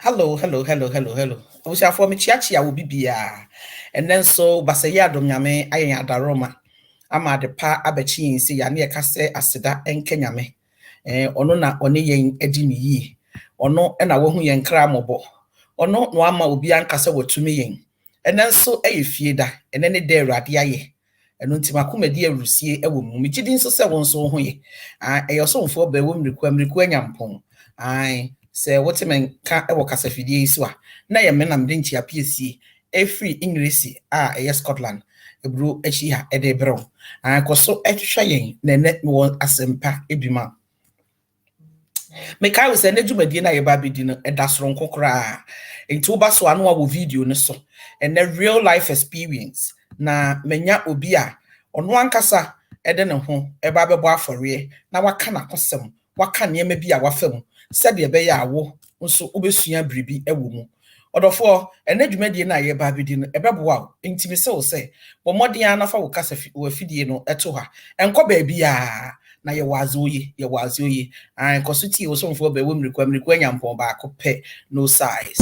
Hello. I wish I for me chiachi will be bia. And then so basaya dom nyame ayen adaroma. Ama de pa abechi si ya ne kase aseda enkenyame. Ono na one yen edi ni yi. Ono na wo hu yen kra mobo. Ono no ama obi ankasa watumi yen. And then so fie da. And then de awurade aye. Eno nti makomadi awrusie ewo mu. Mi gidi nso se won so ho ye. Eyosomfo ba wo mriku anyampon. Ai sɛ wote men ka ɛwɔ kasafidie yi so a na yɛ menam de nkyia PSC free English a ɛyɛ Scotland eburo akyi ha ɛde brɛw akɔ so ɛhwehwɛ yɛn na ɛnɛ wɔ asɛmpa eduma mekai sɛ na dwumadie na yɛba bedi no ɛda soronko koraa nti woba so ano wɔ video no so ɛnɛ real life experience na menya obi a ɔno ankasa ɛde ne ho ɛba bɛbɔ afɔreɛ na waka na kosɛm waka nneɛma bi a wafam sɛdeɛ ɛbɛyɛ awo nso wobɛsua biribi ɛwɔ mu ɔdɔfoɔ ɛna dwumadie no a yɛba bɛdi no ɛbɛboa wo ntimi sɛ wo sɛ bɔ mmɔden a nafa wo kasa wɔ afidie no ɛto ha ɛnkɔ baabi a na yɛwɔ adze oye nkɔ so tie wo somfoɔ bɛwɔ mmirikwa anyampɔn baako pɛ no size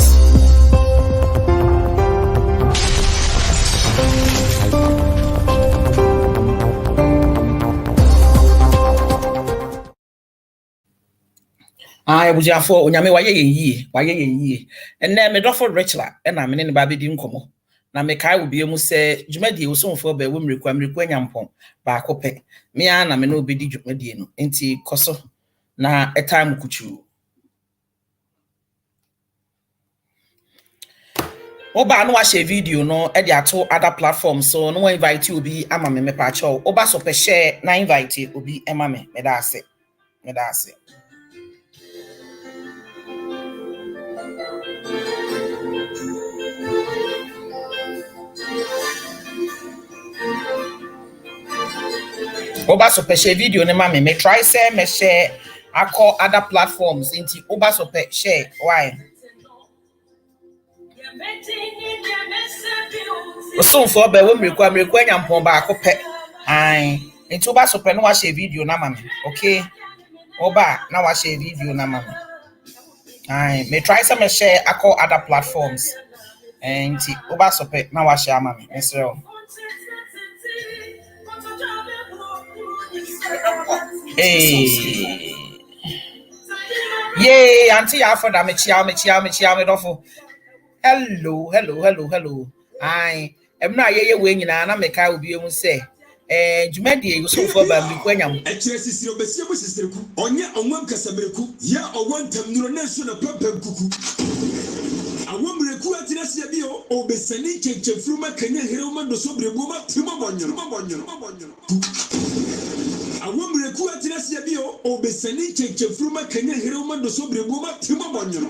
Bujiafo onyame waye yen yie enne me dofo Rachel na me ne ba bedi nkomo na me kai obi mu se dwumadie osomfo ba wo mmirikwa anyampon ba akopɛ me a na me no obedi dwumadie no enti koso na etime kuchu oba no wa share video no e de ato other platforms so no invite obi ama me pa cho oba so pe share na invite obi ema me da ase Oba so share video ne ma me try say me share akọ other platforms into oba so share why so for be wo mmirikwa anyampon ba akopɛ ai into oba so no wa share video na ma me okay oba na wa share video na ma me ai me try say me share akọ other platforms and oba so na wa share ma me mesrɛ hey yay auntie afoda me chia me dofo hello ai emna ye we nyina na me kai obi mu se dwumadie go so for ba mmirikwa anyam ekire sisire obesie mu sisireku onye onwam kasabereku ya owontam nuro na so na papam kuku awomreku atinasia bio obesani chechefruma kanya heroma do so breboma timo bonyono awomreku atinasia bio obesani chechefruma kanya heroma do so breboma timo bonyono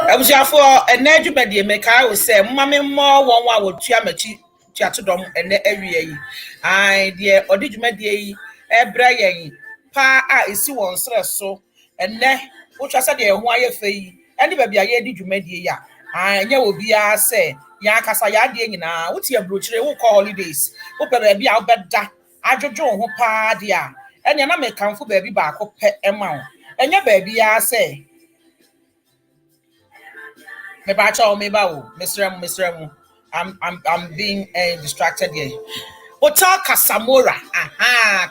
abusiafo ene dwumadie mekai wo se mmame mo won wa wotua machi tuatodom ene awie yi ai de odi dwumadie yi ebra yen pa a esi won sere so ene wo twa se de ho aye fe yi ene ba bia ye di dwumadie ya ai nya obi a se ya akasa ya de nyina wo tie brochire wo call holidays wo pe ba bia wo beda adwodwo ho pa de a ene na me kanfo ba bi ba akopɛ ema wo enya ba bia se me ba cha o me ba wo mesrem I'm being distracted here. Hotel Casamora.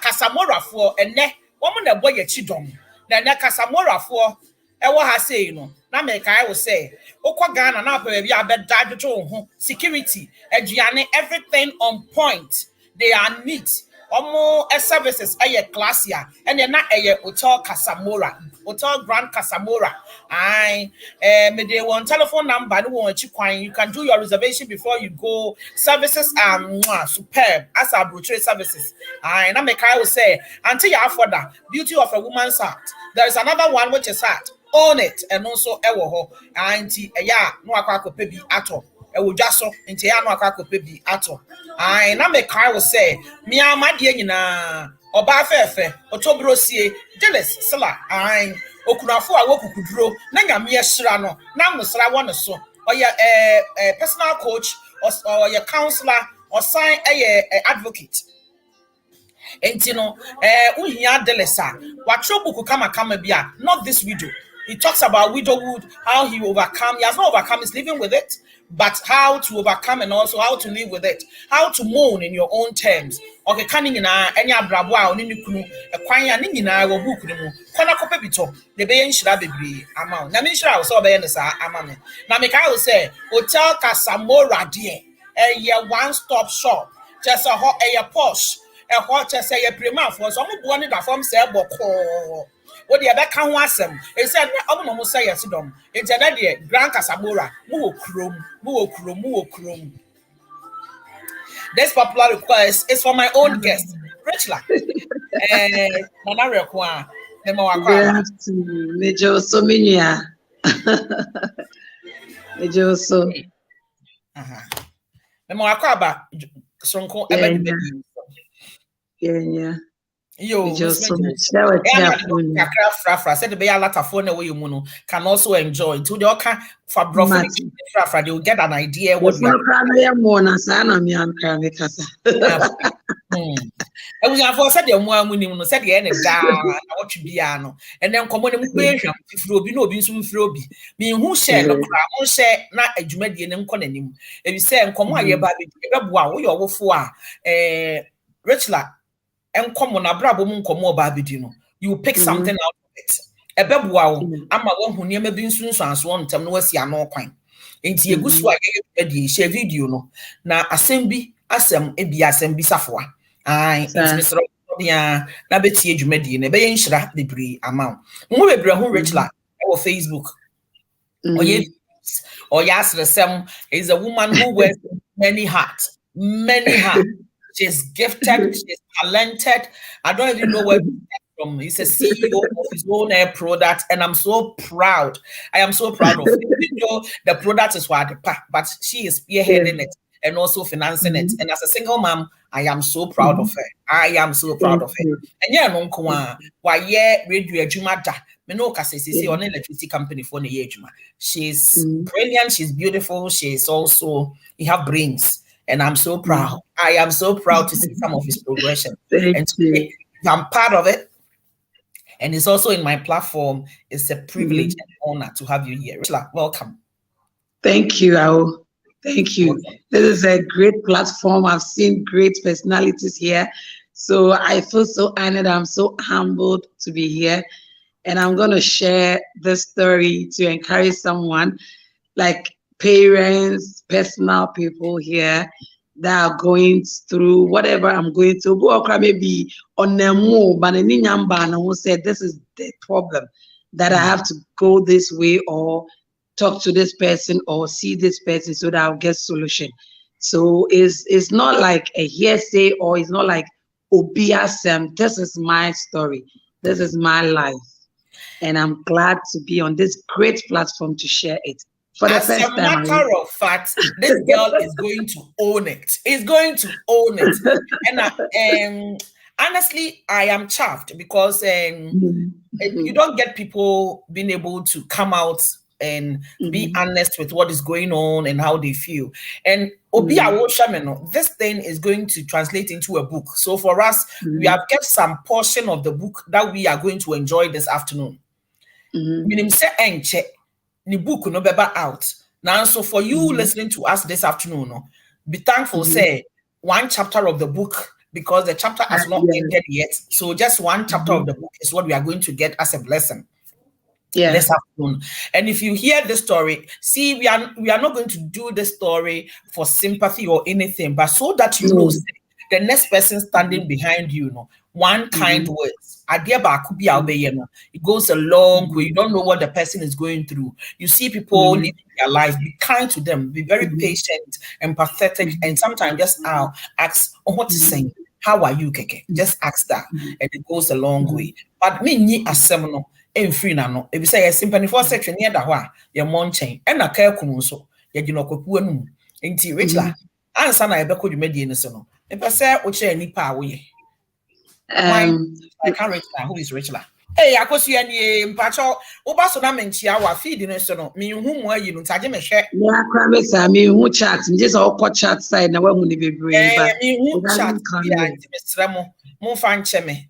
Casamora for ene woman na boy chidom. Na Casamora for e wo ha say no. Na me kai wo say okwa Ghana na pa bia abeda dwodwo ho security, aduane everything on point. They are neat. Omo services aye classia and na aye Hotel Casamora. Hotel Grand Casamora. Me dey one telephone number no one kwan. You can do your reservation before you go. Services are superb as our brochure services. Na me kai will say until you afford that beauty of a woman's heart. There is another one which is heart. Own it and also ewo ho. Anti ya no akwa kope bi ato. Ewo dwaso nti ya no akwa kope bi ato. Na me kai will say me amadie nyina oba fefe otobrosie jealous sila okunafo a wokukuduro na nyame yesra no na musra won so oye personal coach or your counselor or sign advocate And you know, Uhiya Delesa, what book kama bia, not this widow. He talks about widowhood, how he overcome. He has not overcome, he's living with it, but how to overcome and also how to live with it, how to mourn in your own terms. Okay, canning in any abrabwa or ninikunu, a quanya nina or book no, Kona copepito, the bayan shrabi amount. Namisha also be amame. Namika will say, Hotel Casamora dear, a one-stop shop, just a hot a posh. A hot just say a prima for some one in the form say boko. What the other can was him? It said, I'm say yes to them. It's an idea, Grand Casamora, Muo Krum. This popular request is for my own guest, Rachel. Nana Rekwa, the Mawaka. Major so many. Major so. The Mawaka, Sonko, Yeah. Yo, just so much. Said the Bay Lata phone away you can also enjoy to the Oka for Brofra, they will get an idea what we are. I was for said the one winning said the end down what you be ano, and then come on if you be no being soon through being who share no crowd, share not a Jumedian and Conanim. If you say and come on your baby, we are for Richla. And come on, abrabo mun komo babidino. You pick something out of it. Ebebwa ama won hu niam bi nsunsu anso ntem no wasi ano kwan. Enti egusu aye share video no. Na asem bi safoa. Ai enti mesro bia na betie dwumadi na be yenhira bebre amount. Mo bebre hu Rachel e Facebook. Oyasresem is a woman who wears many hats. She's gifted, she's talented. I don't even know where he's from. He's a CEO of his own product, and I'm so proud. I am so proud of it. Even though the product is what, but she is spearheading it and also financing it. And as a single mom, I am so proud of her. I am so proud of her. And yeah, no kwa why radio jumada. Me no kasi on electricity company for the ejuma. She's brilliant. She's beautiful. She's also he have brains. And I'm so proud. I am so proud to see some of his progression. And today, I'm part of it. And it's also in my platform. It's a privilege and honor to have you here. Welcome. Thank you, Ao. Thank you. Okay. This is a great platform. I've seen great personalities here. So I feel so honored. I'm so humbled to be here. And I'm going to share this story to encourage someone like parents, personal people here that are going through whatever I'm going through. Maybe on the move, but who said this is the problem that I have to go this way or talk to this person or see this person so that I'll get solution. So it's not like a hearsay or it's not like obiasem. This is my story. This is my life. And I'm glad to be on this great platform to share it. For the first time, as a matter of fact, this girl is going to own it. Is going to own it. And honestly, I am chuffed because you don't get people being able to come out and be honest with what is going on and how they feel. And this thing is going to translate into a book. So for us, we have kept some portion of the book that we are going to enjoy this afternoon. The book no beba out. Now, so for you listening to us this afternoon, be thankful, say one chapter of the book, because the chapter has not ended yet. So just one chapter of the book is what we are going to get as a blessing. This afternoon. And if you hear the story, see, we are not going to do the story for sympathy or anything, but so that you know the next person standing behind you, one kind words. It goes a long way. You don't know what the person is going through. You see people living their life. Be kind to them. Be very patient, empathetic, and sometimes just ask, what to say? How are you, Keke? Just ask that, and it goes a long way. But me ni asemno free no. If you say a sympathy for section near the wa your monchain and a care kunso, ya ginokopuanum. Inti Rachel, answer na ebeko dwumadi ne so no. If I say wo che nipa wo ye. I can't Rachel. Who is Rachel? Hey, akosi ani mpacho oba so na menchia wa feed no so no me hu mo ayi no ntaje me hwe. Me akra me sa me hu chat. Me just all chat side na wahu ni bebree but Me hu it chat doesn't come bia here. nti mesra mo fa nche me.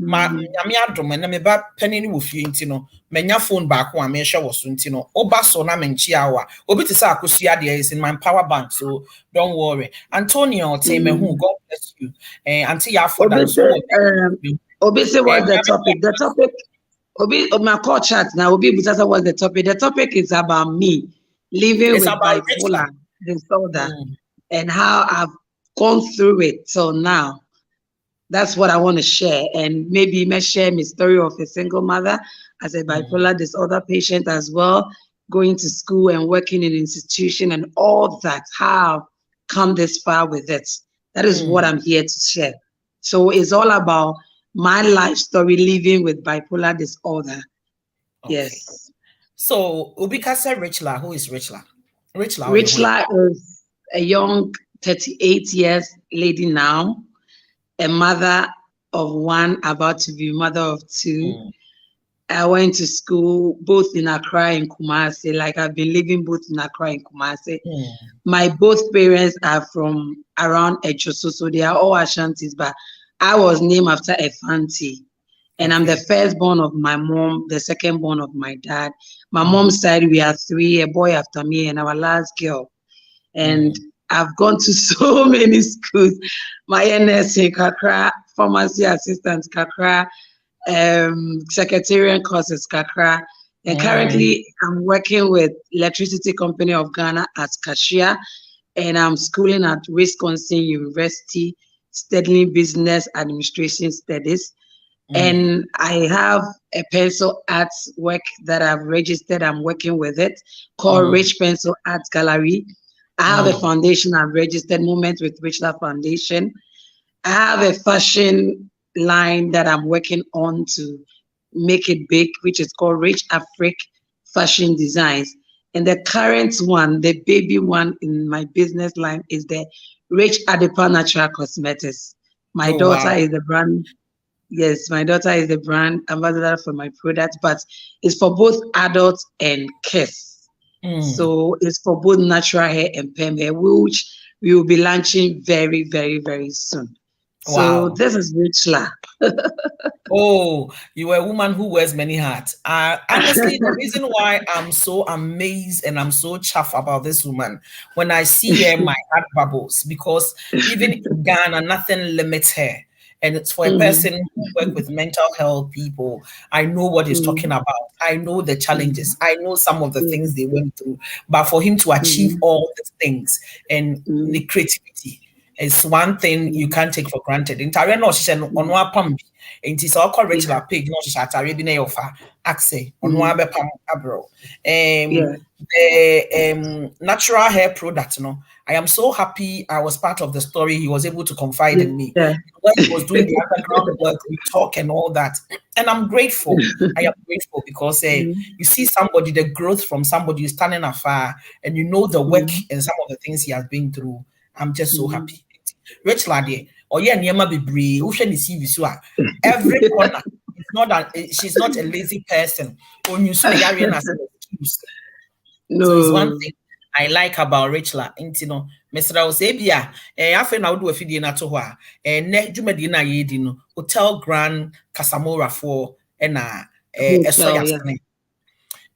Ma Mm. nyame adom na me ba pani ni wo fie nti no menya phone back a me hwe wo so nti no oba so na menchia wa obi te sa akosi ade is in my power bank, so don't worry. Antonio tell me who, God bless you. Auntie ya for that so Obese was the topic. The topic Obi my call chat now Obi Butasa was the topic. The topic is about me living it's with about bipolar Richland. disorder and how I've gone through it till now. That's what I want to share, and maybe may share my story of a single mother as a bipolar disorder patient as well, going to school and working in an institution and all that. How I've come this far with it. That is what I'm here to share. So it's all about my life story living with bipolar disorder. Okay. Yes. So Ubika said Richla. Who is Richla? Richla is a young 38 years lady now, a mother of one, about to be mother of two. I went to school both in Accra and Kumasi. Like I've been living both in Accra and Kumasi. My both parents are from around Echoso, so they are all Ashantis, but I was named after a Fanti. And I'm the firstborn of my mom, the secondborn of my dad. My mom's side, we are three, a boy after me, and our last girl. And I've gone to so many schools. My NS in Kakra, pharmacy assistant Kakra, secretarial courses Kakra. And currently I'm working with Electricity Company of Ghana as cashier. And I'm schooling at Wisconsin University, studying business administration studies. And I have a pencil arts work that I've registered. I'm working with it called Rich Pencil Arts Gallery. I have a foundation I've registered, Moment with Richla Foundation. I have a fashion line that I'm working on to make it big, which is called Rich Afric Fashion Designs. And the current one, the baby one in my business line, is the Rich Adepa Natural Cosmetics. My daughter is the brand. Yes, my daughter is the brand ambassador for my product, but it's for both adults and kids. So it's for both natural hair and perm hair, which we will be launching very, very, very soon. So this is Richla. Oh, you are a woman who wears many hats. Honestly, the reason why I'm so amazed and I'm so chuffed about this woman, when I see her, my heart bubbles, because even in Ghana, nothing limits her. And it's for a person who work with mental health people. I know what he's talking about. I know the challenges. I know some of the things they went through. But for him to achieve all these things and the creativity is one thing you can't take for granted. In Tare no, she said on one pump. And it's all correct pig, no, she at Tare bine offer axe on one pump abro. The natural hair product, I am so happy I was part of the story. He was able to confide in me. When he was doing the underground work, we talk and all that. And I'm grateful. I am grateful because you see somebody, the growth from somebody who's standing afar, and you know the work and some of the things he has been through. I'm just so happy. Rich lady, or yeah, Niema Bibri, every corner. It's not that she's not a lazy person. Or you see as an excuse. So it's one thing I like about Richla. Intino, Mr. Osebia, after now do a video na to her, ne Jumedina Yedino, Hotel Grand Casamora for and a soya.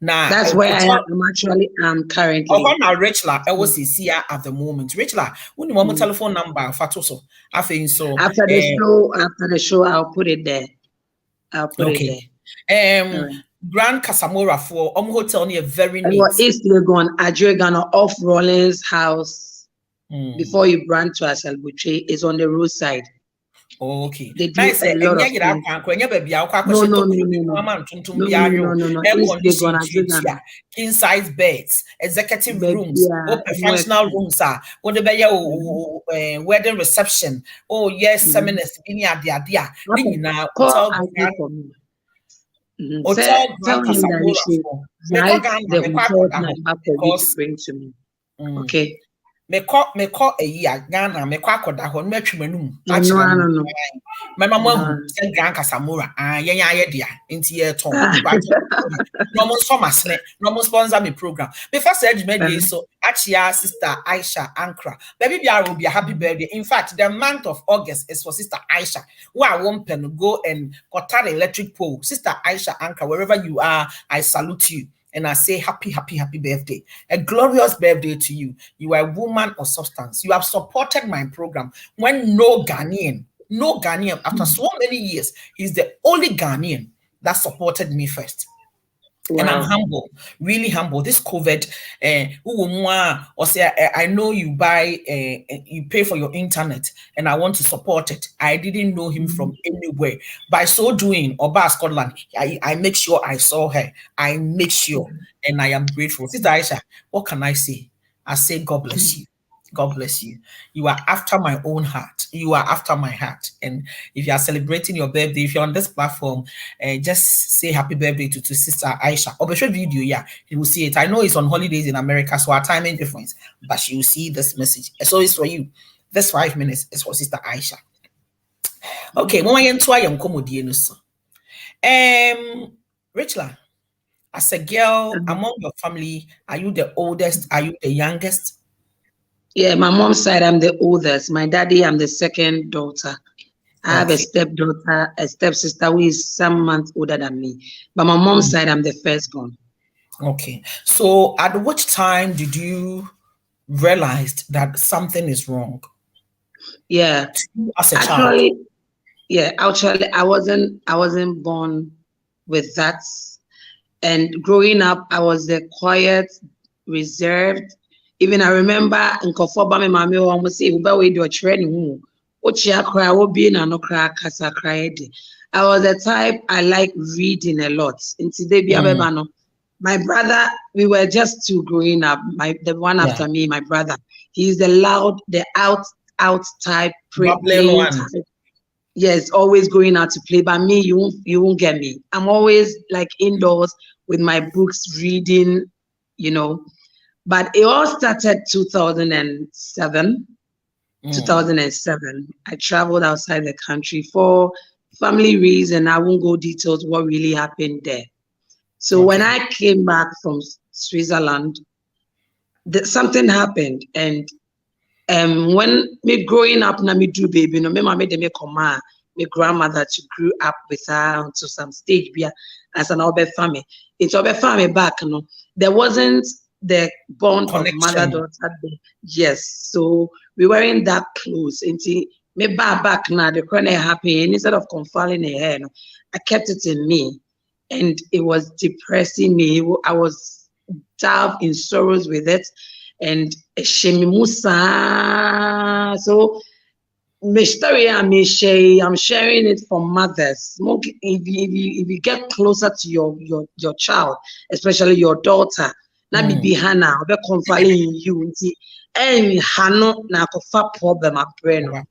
Now that's where I am actually currently. Oh, now Richla, I was here at the moment. Richla, when you want my telephone number, Fatoso. I think so. After the show, I'll put it there. I'll put it there. Grand Casamora for hotel near very neat. East Legon, Adregan off Rollins House. Before you brand to Aselbuche is on the roadside. Okay. They do a lot of things. No. King size beds, executive rooms, professional rooms are what the wedding reception. Oh yes, seminars now hotel Grand Casamora. The hotel number for you to bring to me. Okay. me call a year Ghana me call koda ho me twema num No, achira no no. my mama hu No. sen gran kasamura yen ya dia nti ye ton but no mo so masne no mo sponsor me program before said me so achia sister Aisha Ankra baby bia will be a happy birthday. In fact, the month of August is for sister Aisha who I won't pen go and cut the electric pole. Sister Aisha Ankra, wherever you are, I salute you and I say happy birthday, a glorious birthday to you. You are a woman of substance. You have supported my program when no Ghanaian after so many years, he's the only Ghanaian that supported me first. Wow. And I'm humble, really humble. This COVID, or say I know you buy, you pay for your internet, and I want to support it. I didn't know him from anywhere. By so doing, Oba Scotland, I make sure I saw her. I make sure, and I am grateful. Sister Aisha, what can I say? I say God bless you. God bless you. You are after my own heart. You are after my heart. And if you are celebrating your birthday, if you're on this platform, just say happy birthday to Sister Aisha. Or show video, yeah, you will see it. I know it's on holidays in America, so our timing difference, but she will see this message. So it's for you. This 5 minutes is for Sister Aisha. Okay, Rachel, as a girl among your family, are you the oldest? Are you the youngest? Yeah, my mom's side, I'm the oldest. My daddy, I'm the second daughter. I have a stepdaughter, a stepsister who is some months older than me. But my mom's side, I'm the firstborn. Okay. So at which time did you realize that something is wrong? Yeah. As a child. Actually, I wasn't born with that. And growing up, I was the quiet, reserved. Even I remember in Kofoba, my mommy almost say, "Ube do a training. I was the type I like reading a lot. In today, my brother, we were just two growing up. The one after me, my brother, he's the loud, the out type, playing type. Yes, always going out to play. But me, you won't get me. I'm always like indoors with my books, reading, But it all started 2007. 2007. I traveled outside the country for family reasons. I won't go details what really happened there. So when I came back from Switzerland, something happened. And when me growing up, na me do baby, me mama made me come my grandmother to grew up with her to some stage as an Obe family. It's Obe family back, there wasn't the bond Connection. of mother-daughter. Yes, so we weren't that close. Until me back now, the corner happy, and instead of confining her hair, I kept it in me, and it was depressing me. I was down in sorrows with it, and Shemimusa. So my story I'm sharing it for mothers. If you get closer to your child, especially your daughter, not be behind now, be confiding in you. And hano na kofa problem a brain.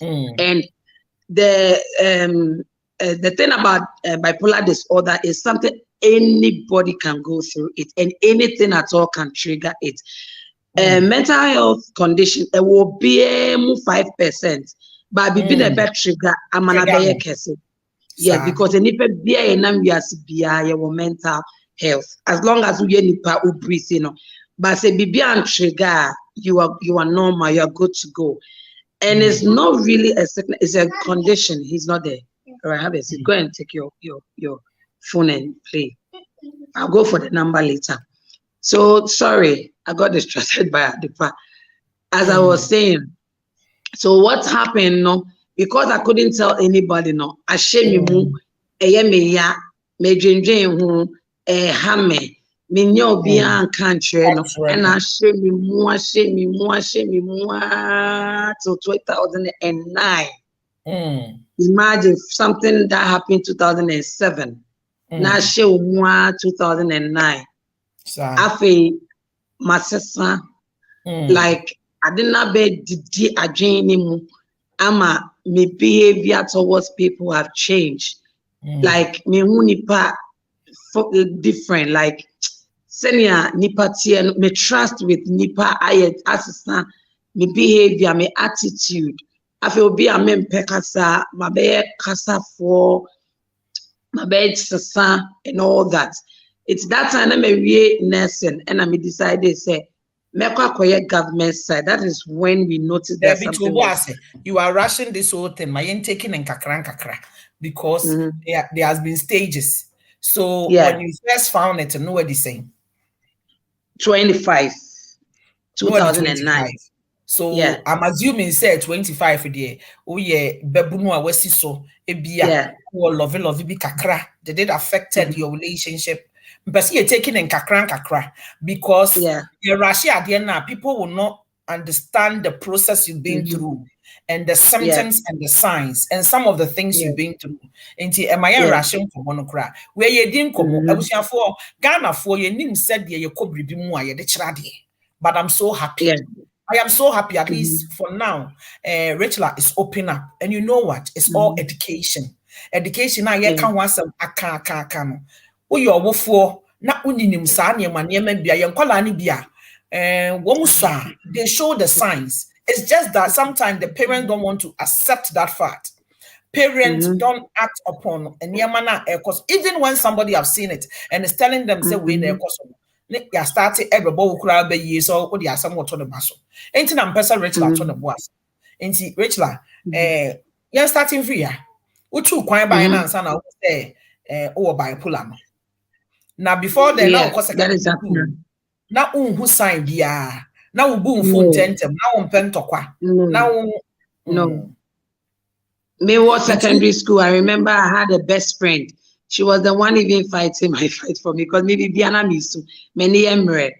And the thing about bipolar disorder is something anybody can go through it, and anything at all can trigger it. Mental health condition, it will be 5%, but be a better trigger. I'm an abaya kese. Yeah, because any be mental health. As long as we nipa who breathe, But say be and trigger, you are normal, you are good to go. And it's not really a sickness, it's a condition. He's not there. All right, have a seat. Go and take your phone and play. I'll go for the number later. So sorry, I got distracted by the part. As I was saying, so what happened? Because I couldn't tell anybody. I shame me, me dream who hame me nyo beyond country, and I shame me more till 2009. Imagine something that happened 2007. Now shame more 2009. Afe masesa like I did not be anymore. Ama my behavior towards people have changed. Like me nipa different. Like senior nipa tie me trust with nipa ayet asisa my behavior, my attitude. I feel be a mem pekasa, my be kasa for my bed sasa and all that. It's that time I'm a nursing and I decided say Mekwa government side. That is when we noticed that something was. You are rushing this whole thing. My taking and kakra because there has been stages. So when you first found it, know what they saying? 25, 2009. So I'm assuming say 25 there. Oh yeah, bebunu awesi so ebia love be kakra. Did it affected your relationship? But you're taking in kakra because you're rushing at the end now. People will not understand the process you've been through and the symptoms and the signs and some of the things you've been through. Into am I rushing for monocra? Where you didn't come, I was for Ghana for your name said you could be more but I'm so happy. I am so happy, at least for now. Rachel is open up, and you know what? It's all education. Education. Now, you can want some aka. Oh, you're wofo. Na uninim sa niema bia yenkola ni bia. Womusa. They show the signs. It's just that sometimes the parents don't want to accept that fact. Parents don't act upon niema because even when somebody have seen it and is telling them say we na ya started everybody kura be yi so what dia some to the baso enti na mpesa Rachel to the boss enti Rachel you starting free ya uchu kwan by na ansa na say o bipolar no na before then now cause na unhu sign bia na wo bu phone tentem na wo mpem tokwa na wo no me was secondary school. I remember I had a best friend. She was the one even fighting my fight for me because maybe Biana Misu, many Emre.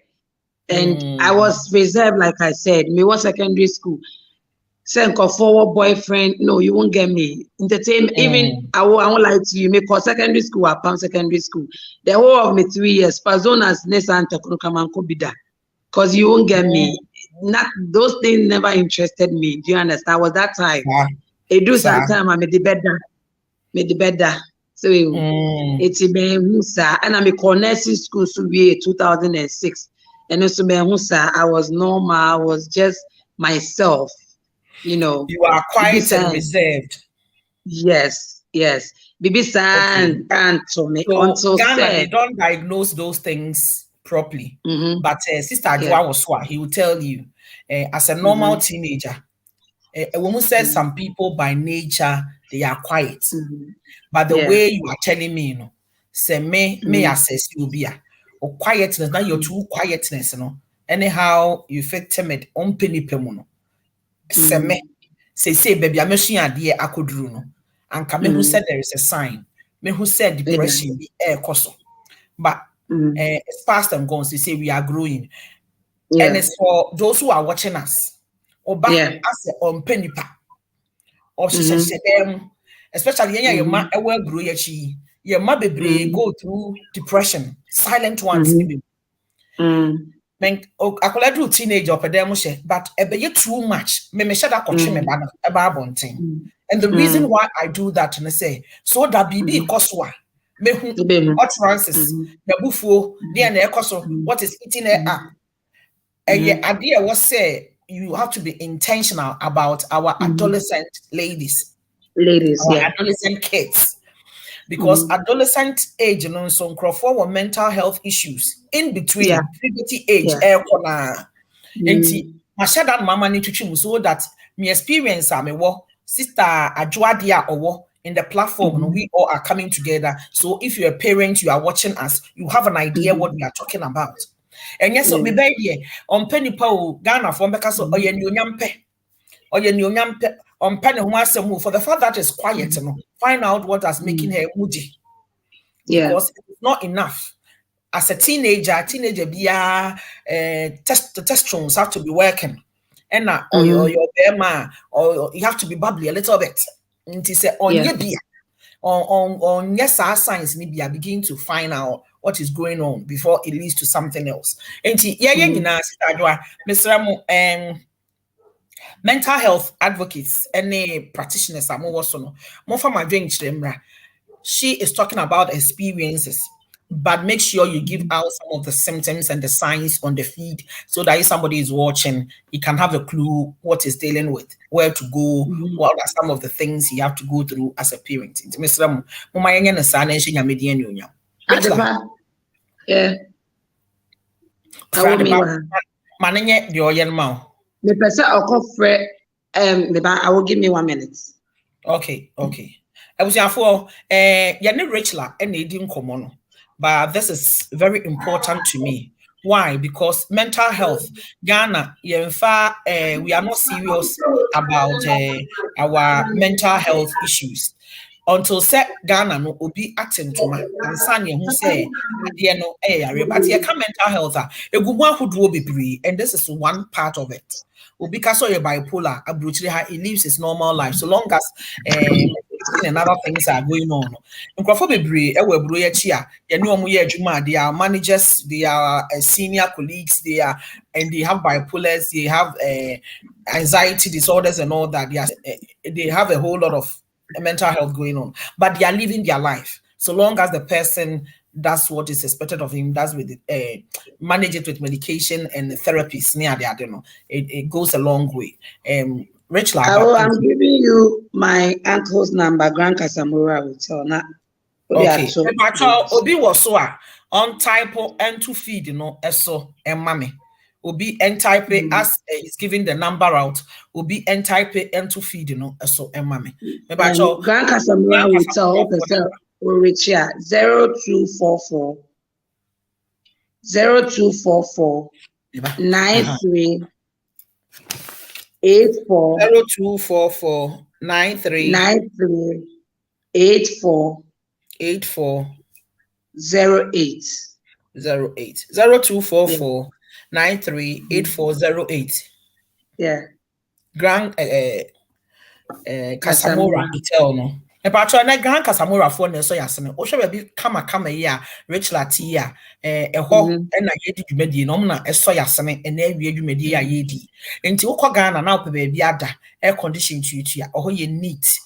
And I was reserved, like I said. Me was secondary school. Send a forward boyfriend. No, you won't get me. Entertainment. Even I won't lie to you. Me call secondary school, I found secondary school. The whole of me 3 years. Pazonas Nesanta Kunukamanko Bida. Because you won't get me. Not those things never interested me. Do you understand? I was that time. It do some time I made the better. So it's been Musa and I'm a nursing school so be 2006. And also Musa, I was normal, I was just myself, you know. You are quiet and reserved. Yes. Bibi and to me until Ghana, they don't diagnose those things properly. But Sister Adwa was he will tell you as a normal teenager. A woman says some people by nature they are quiet. But the way you are telling me, you know, say may assess you be or quietness, not your true quietness, you know. Anyhow, you feel timid on penny pemono. Say baby, I'm machine idea I could do no. And come who said there is a sign. Me who said depression be air coso. But it's past and gone, so say we are growing. And it's for those who are watching us. Or back as on penny pa. Or she said them. Especially your ma grow your ma baby go through depression, silent ones. I could do teenage or pedemushe, but a too much. Me shut up me about thing. And the reason why I do that and I say so that BB koswa me who utterances the buffo the koso what is eating it up. And your idea was say you have to be intentional about our adolescent ladies. Adolescent kids, because adolescent age, you know, some Crawford were mental health issues in between puberty age, and my shadow mama need to choose so that me experience I'm a sister Adwadia or in the platform, we all are coming together. So if you're a parent, you are watching us, you have an idea what we are talking about. And yes, so we be here on Penny Pow Ghana from because or your new nyampe or your new nyampe. On penny wants to move for the fact that is quiet, you know, find out what is making her moody. Because it's not enough. As a teenager, the testosterone have to be working. And or your bema, or you have to be bubbly a little bit. And he said, on your beer, on yes, our science nibia begin to find out what is going on before it leads to something else. And Mr. Mental health advocates, any practitioners are more so no. More from my drink, she is talking about experiences. but make sure you give out some of the symptoms and the signs on the feed so that if somebody is watching, he can have a clue what he's dealing with, where to go, what are some of the things you have to go through as a parent. Mr. Adepa, yeah. I will me one. Mananye the oyen mouth. The person I'll call Fred, I will give me 1 minute. Okay. I was for yani Rachel and Nadine Komono. But this is very important to me. Why? Because mental health, Ghana, we are not serious about our mental health issues. Until set Ghana no obi atentuma and sanya who say no but you can mental health and this is one part of it. Obi kaso ye bipolar abruchiri he lives his normal life so long as and other things are going on. Nkrofo bebree e we bro ye chi a ye ne omo ye adwuma they are managers, they are senior colleagues, and they have bipolars, they have anxiety disorders and all that. They have a whole lot of mental health going on, but they are living their life. So long as the person does what is expected of him, does with it, manage it with medication and therapies near the, I don't know, it goes a long way. Rich Laba. I'm giving you my uncle's number, Grand Casamura Hotel. Okay. Obi was so on type and to feed, eso and mommy. Obi and type as is giving the number out. Obi and type and to feed, eso and mommy. Grand Casamura Hotel, will reach here 0244 93 84 0244 93 84 08 0244 93 8408. Yeah. Grand Casamora Hotel no. E patro na Grand Casamora for na so yasene. O hwe be kama ya Rich Latia ho na yedi dwumadi no na eso yasene na awie dwumadi ya yedi. Enti wo kọ Ghana na ope be ada air condition tuitua. Oho ye neat.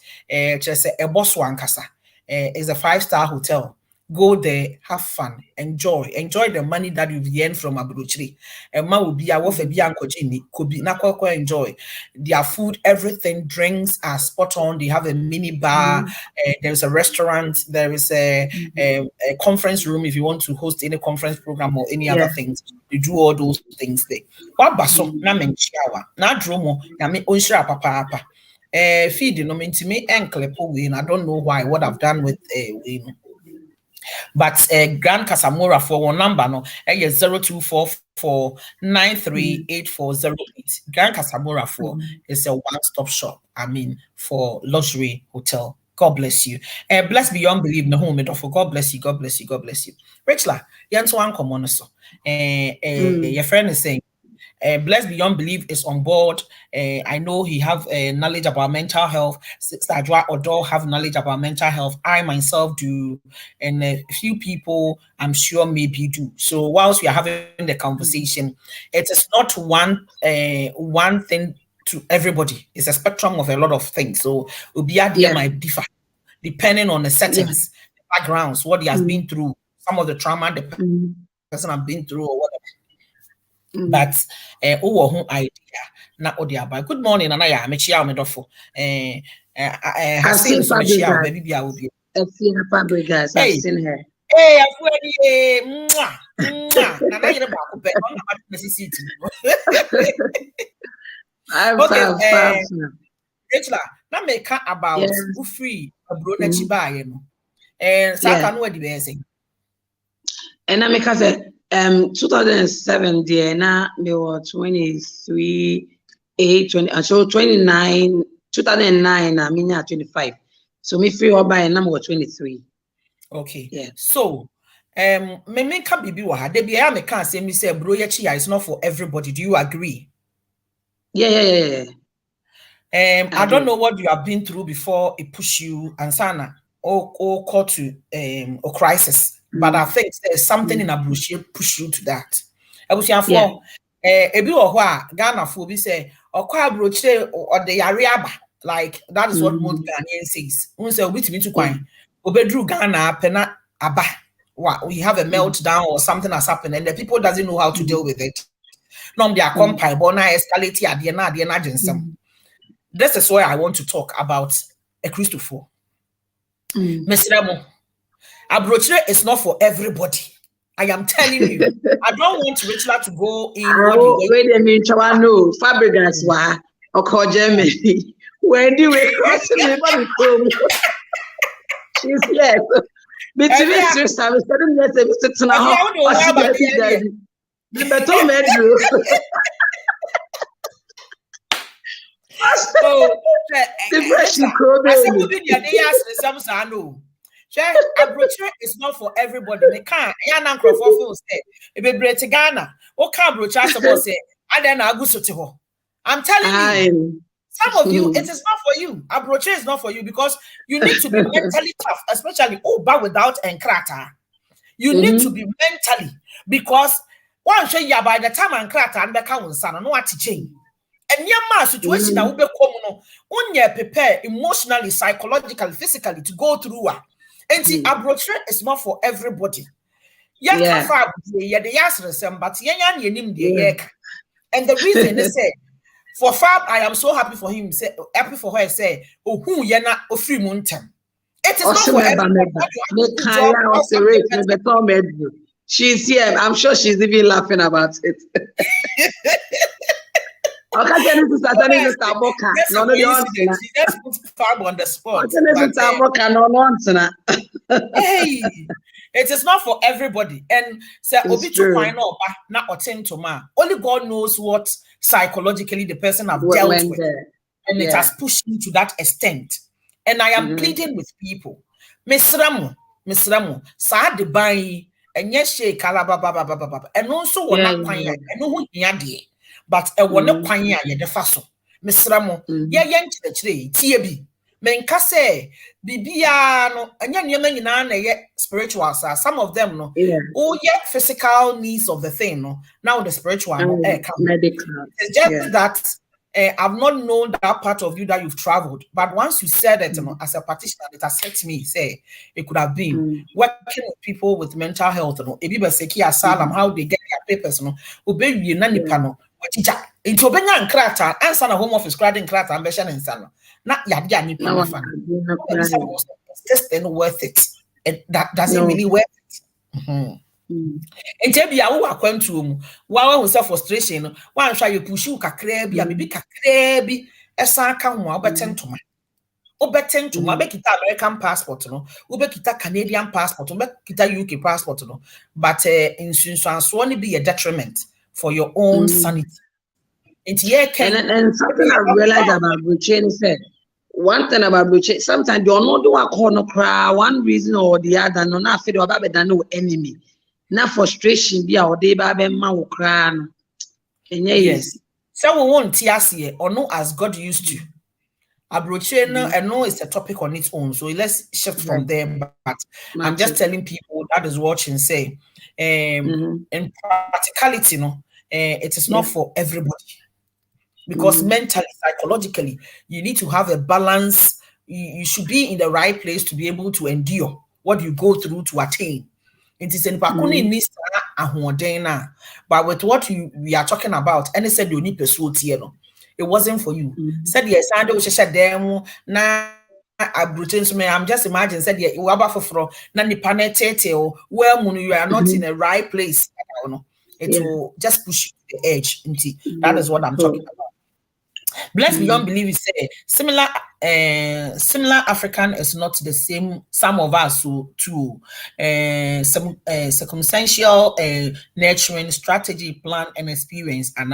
Just a boss wankasa. Is a 5-star hotel. Go there, have fun, enjoy the money that you've earned from Aburuchiri. And ma will be a wafe bi ankojini, could be na enjoy their food, everything, drinks are spot on. They have a mini bar, there's a restaurant, there is a conference room if you want to host any conference program or any other things. They do all those things there. What baso na menchiawa na dromo na me onshira papa. Feed no mean to me ankle we I don't know why what I've done with but Grand Casamora for one number no 0244 938408. Grand Casamora for is a one-stop shop. I mean for luxury hotel. God bless you. Blessed beyond belief no home for God bless you. God bless you. God bless you. Rachel, yanso anko on so. Your friend is saying Blessed Beyond Belief is on board. I know he have knowledge about mental health. Sister Adwa Odo have knowledge about mental health. I myself do, and a few people I'm sure maybe do. So whilst we are having the conversation, it is not one thing to everybody. It's a spectrum of a lot of things. So Ubiadia might differ depending on the settings, the backgrounds, what he has been through, some of the trauma the person has been through or whatever. But who idea na odiaba. Good morning, Anaya. Mechia Medofo. Has seen some Mechia, baby. I will be. I've seen her Fabregas. I've seen her. Hey, I've already Nana, you're back. I'm not necessity. Okay, Rachel, now make about who free a brother Chiba, and Saka know what the best. And I make us 2007 there now me was 23 8 20 so 29 2009 I mean 25 so me free all by and I'm 23. Okay, yeah. So me can be wa de bia me can say me say bro yachi is not for everybody. Do you agree? Yeah. I don't know what you have been through before it push you and sana or call to a crisis. But I think there's something in Abushi push you to that. Abushi for ebi ohwa Ghana for be say okwa abroche or the Ariaba, like that is what most Ghanaians says. When say obi timi to kwan obedru Ghana pena aba what we have a meltdown or something has happened and the people doesn't know how to deal with it. No, they are compiled, but now escalate at the end. This is why I want to talk about a Christopher. Mr. Remo, Abrochire is not for everybody. I am telling you. I don't want Rachel to go in. Wait a minute, I know Fabregas wa or Germany. Where do we cross the she's here. Between sisters, I was telling you that it's not how so Abrochire is not for everybody. They can't. Yana Crawford say, "If you bring to Ghana, what can Abrochire say? I then I go to I'm telling you, some of you, it is not for you. Abrochire is not for you because you need to be mentally tough, especially but without enkrata. You need to be mentally because one show you by the time enkrata and the count son no what to change. And your situation that will be common, only prepare emotionally, psychologically, physically to go through. And see, Abrochire is not for everybody. And the reason is say for Fab, I am so happy for him. Say happy for her. Say, oh, who you're not a free mountain. It is not for everybody. She's here. I'm sure she's even laughing about it. Okay, she just put Fab on the spot. Hey, it is not for everybody. And say, Obi to find out not attend to ma. Only God knows what psychologically the person have dealt with, and it has pushed him to that extent. And I am pleading with people, Miss Ramu, sad the buy, and yes, she kalababa, and also one not quiet, and no one but a one not quiet, the faso, Miss Ramu, yank the tree, TB. Menka say bibiano anya nyema nyina na ye spiritual sa some of them no yet physical needs of the thing no now the spiritual medical. It's just that I've not known that part of you that you've traveled, but once you said it as a practitioner, it has hit me. Say it could have been working with people with mental health no ebi be seki asylum how they get their papers no obewie na nipa no wetija into obenya nkrata answer na home office credit nkrata ambesha na insano not yadi nipa fan. It's just worth it. That doesn't really worth it. And maybe I will come to while we self frustration. One try you push you kakrebi, maybe kakrebi, a sanka who obeten to my bekita American passport, no, ubekita Canadian passport, ubekita UK passport, no, but in Sunsan only be a detriment for your own sanity. And something I realized about Bruchin said. One thing about Bruchin, sometimes you're not doing a corner cry, one reason or the other, no, not feel about no enemy. Not frustration, be our day by ma cry. Yes. So we won't TSC or no as God used to. Abrochire, I know it's a topic on its own, so let's shift from there. But I'm just telling people that is watching say, in practicality, no, it is not for everybody. Because mentally, psychologically, you need to have a balance. You should be in the right place to be able to endure what you go through to attain. It is in but with what we are talking about, and they said you need pursue it wasn't for you. Said yes, and we should demo na I'm just imagine said yeah, you are for na nipanete or well you are not in the right place. It will just push you to the edge. That is what I'm talking about. Blessed beyond belief is similar African is not the same. Some of us who to some circumstantial nurturing strategy, plan, and experience. And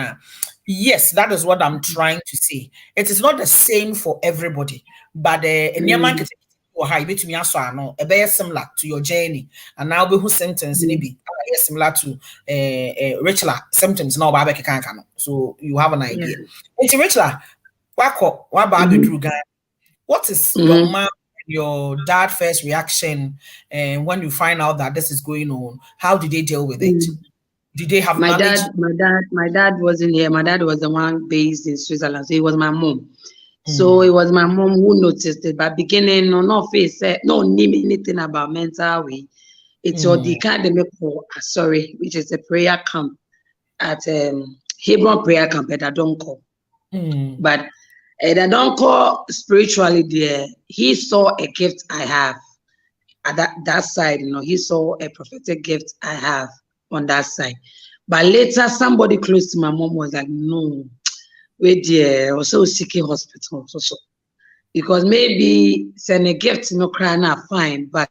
yes, that is what I'm trying to say. It is not the same for everybody, but or how you me also no a very similar to your journey, and now be who symptoms be similar to Rachel symptoms now by so you have an idea. It's Rachel, what is your mom and your dad first reaction when you find out that this is going on? How did they deal with it? Did they have my dad wasn't here. My dad was the one based in Switzerland, so it was my mom. So it was my mom who noticed it. But beginning, no face said, no name anything about mental way. It's all the academic for sorry, which is a prayer camp at Hebron prayer camp at Adonko. But at Adonko spiritually there, he saw a gift I have at that side, he saw a prophetic gift I have on that side. But later somebody close to my mom was like, no, wait there, also seeking hospital. So because maybe send a gift, cry now, fine, but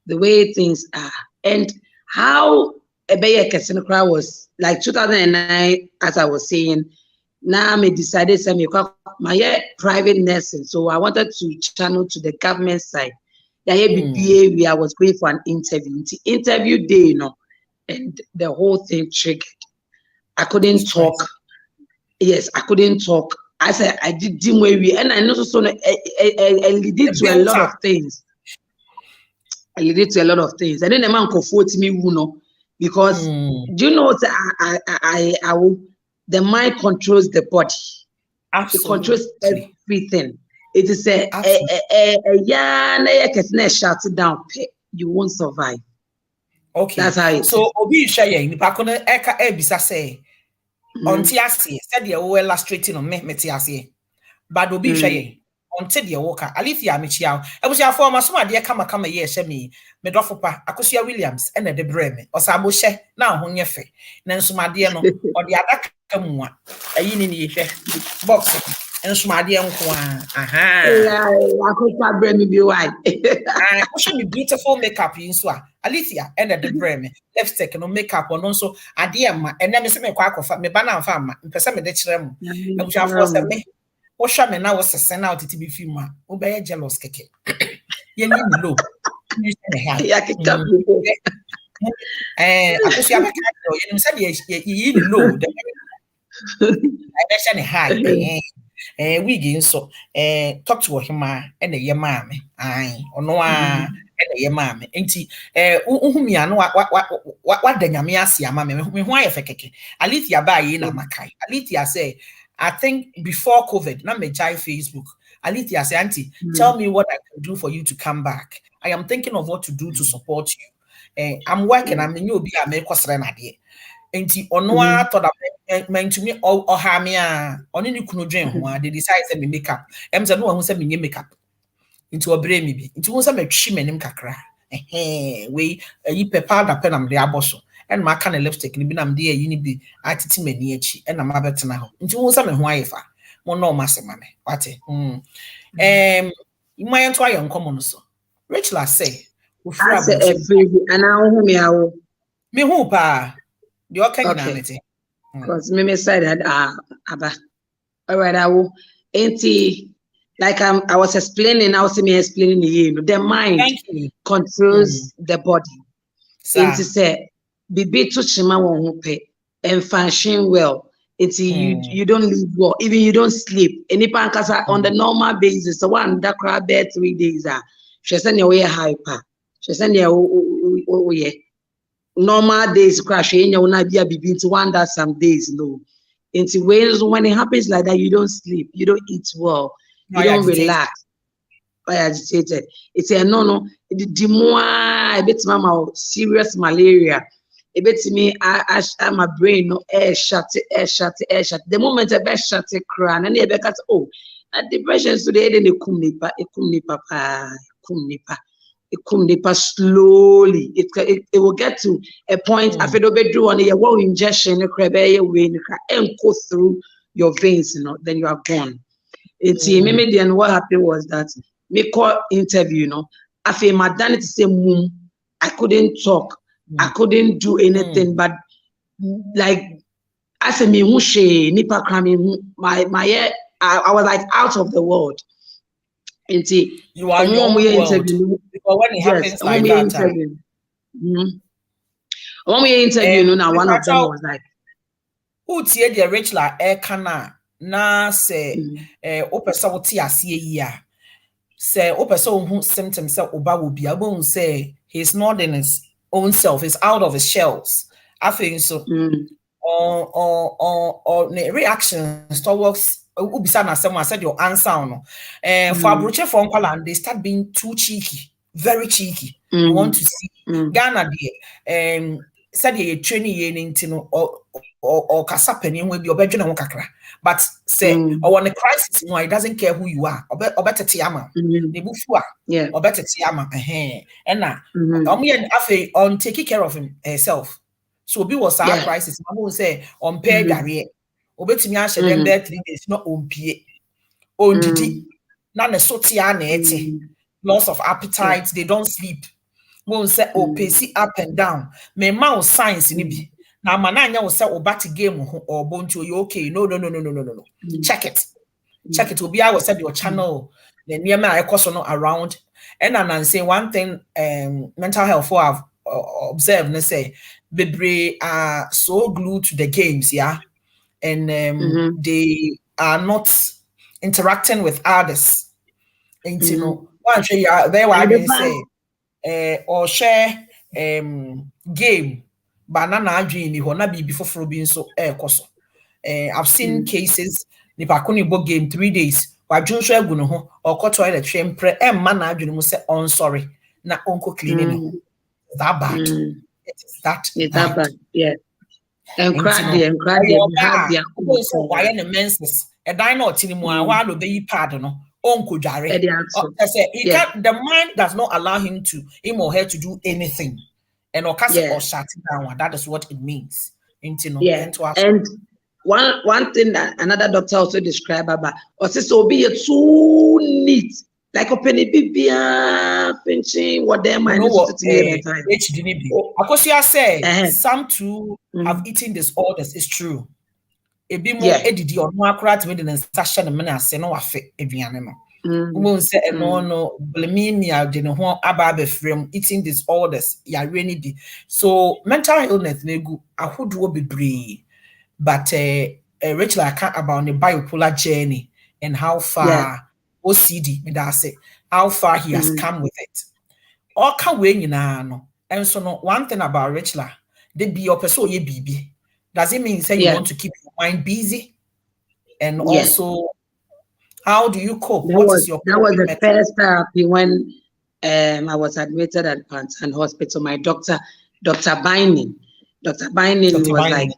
the way things are and how Ebeye Kesinokra was like 2009, as I was saying. Now I decided to my private nursing, so I wanted to channel to the government side. I was going for an interview. The interview day, and the whole thing triggered. I couldn't talk. Yes, I couldn't talk. I said I did and I noticed I leaded to a lot of things. And then the man could quote me, because do you know what I will, the mind controls the body. Absolutely. It controls everything. It is shut it down. You won't survive. Okay. That's how it is. So Obi Shaye, ni pakono eka ebisa say onti ase said the illustrating on me ase. But Obi Shaye onti the woka Alithia Michiao. I was your former so dear kama ye shemi medofopa Akosia Williams and the breme or sabo she now honyefe. Nanso my dear no or the other kamwa a yini box. And Smarty and I could not bring me why. I should be beautiful makeup in Swa. Alicia ended the breme, lipstick no makeup on also a dear and then me quack of me banana farm, and person the children. I wish I was a me. What shall me now was a send out to be filmer, obey a jealous cake. You need low. I push your you said you low. I mentioned high. We so talk to him and a yamame. Aye, or no, and a yamame. Ain't he? Uhumia, no, what the Yamiasia, mammy, why a feke? Alithia buy in a Makai. Alithia say, I think before COVID, not me jai Facebook. Alithia say, Auntie, tell me what I can do for you to come back. I am thinking of what to do to support you. I'm working, I'm the new be a make us renadi. Enti ono a to da mentumi o ha me a oni ni kunu dwen ho a they decide say me makeup em say no hu say me nye makeup enti obre mi bi enti hu say metwi manim kakra we yi pepa da pe na me aboso en ma ka na lipstick ni bi na me de yi ni bi atiti mani achi en na ma betena ho enti hu say me ho ayefa mo no ma se ma me wate my to ayon common so Rachel say I say and I hu me awo me hu pa the okay. Because me said that Abba. All right, I will. Like I was explaining, I was explaining the mind controls the body. Ain't say be to shima won pe and function well. It's you don't live well, even you don't sleep. Any pankasa on the normal basis, the one that crab bed 3 days she send your way hyper. She send your yeah. Normal days crash will not be between one that some days no. When it happens like that, you don't sleep, you don't eat well, you don't relax. Why agitated? It's a no. The more a bit mama serious malaria, a bit to me, I my brain no air shut. The moment I best shut it cry and they because depression today then it kumnipa slowly. It will get to a point after you do on a injection and go through your veins, then you are gone. It's and what happened was that me call interview, after my dad to say I couldn't talk, I couldn't do anything, but like I said me nipa cramming my I was like out of the world. You are your own world. Because when it happens like that, when we interview, now one of them was like, "Who tie the Rachel Ekana na say opesa woti ase yi say opesa who symptoms say oba will be able to say he's not in his own self, he's out of his shells." I think so. Or reactions towards ubisa na someone said your answer no for abroche for nkwala they start being too cheeky very cheeky. We want to see Ghana said ye training ye nintino or kasapeni will be obedient on kakra. But say or when a crisis, no, it doesn't care who you are, or better tiama, nebufua, or better tiama, and now, and Afe on taking care of him herself. So be was our crisis. I will say on pay gary, obeti me ashe them there 3 days, not on pie, on didi, none a sotiane, loss of appetite, they don't sleep. Won't say pace up and down. Me mouse science in be. Now mananya will say batty game or bone to you okay. No. Check it. Check it will be I will set your channel. The near my question around. And I'm saying one thing mental health for I've observed and say Bebre are so glued to the games, yeah. And they are not interacting with others. And you know, one show you there what I say. Or share game banana adwini ho na bibi foforo bi nso ekoso I've seen cases nipa ko ni bo game 3 days wadwonso agu no ho or toilet twempre emma na adwini mu say on sorry na onko cleaning that bad it's that bad yeah and cry there so why an menses e dan na otini mu a wa lo be yi pad no onko dware I say the mind does not allow him or her to do anything and or shut down. That is what it means. And one thing that another doctor also described about so be too neat like a penny bibia pinching what their mind Akosia said some too have eating disorders. It's true. A bit more edidi or more accurate within a session and menace no affect aviano. Won't say no bulimia didn't want about frame eating disorders. Yeah, really be so mental illness nego I would be brave. But Rachel I can't about the bipolar journey and how far OCD me that say how far he has come with it. All can we no. And so no one thing about Rachel, they be your person ye baby. Does it mean say you want to keep your mind busy? And also, how do you cope? That was the first therapy when I was admitted at Pantan Hospital. My Dr. Binding was like,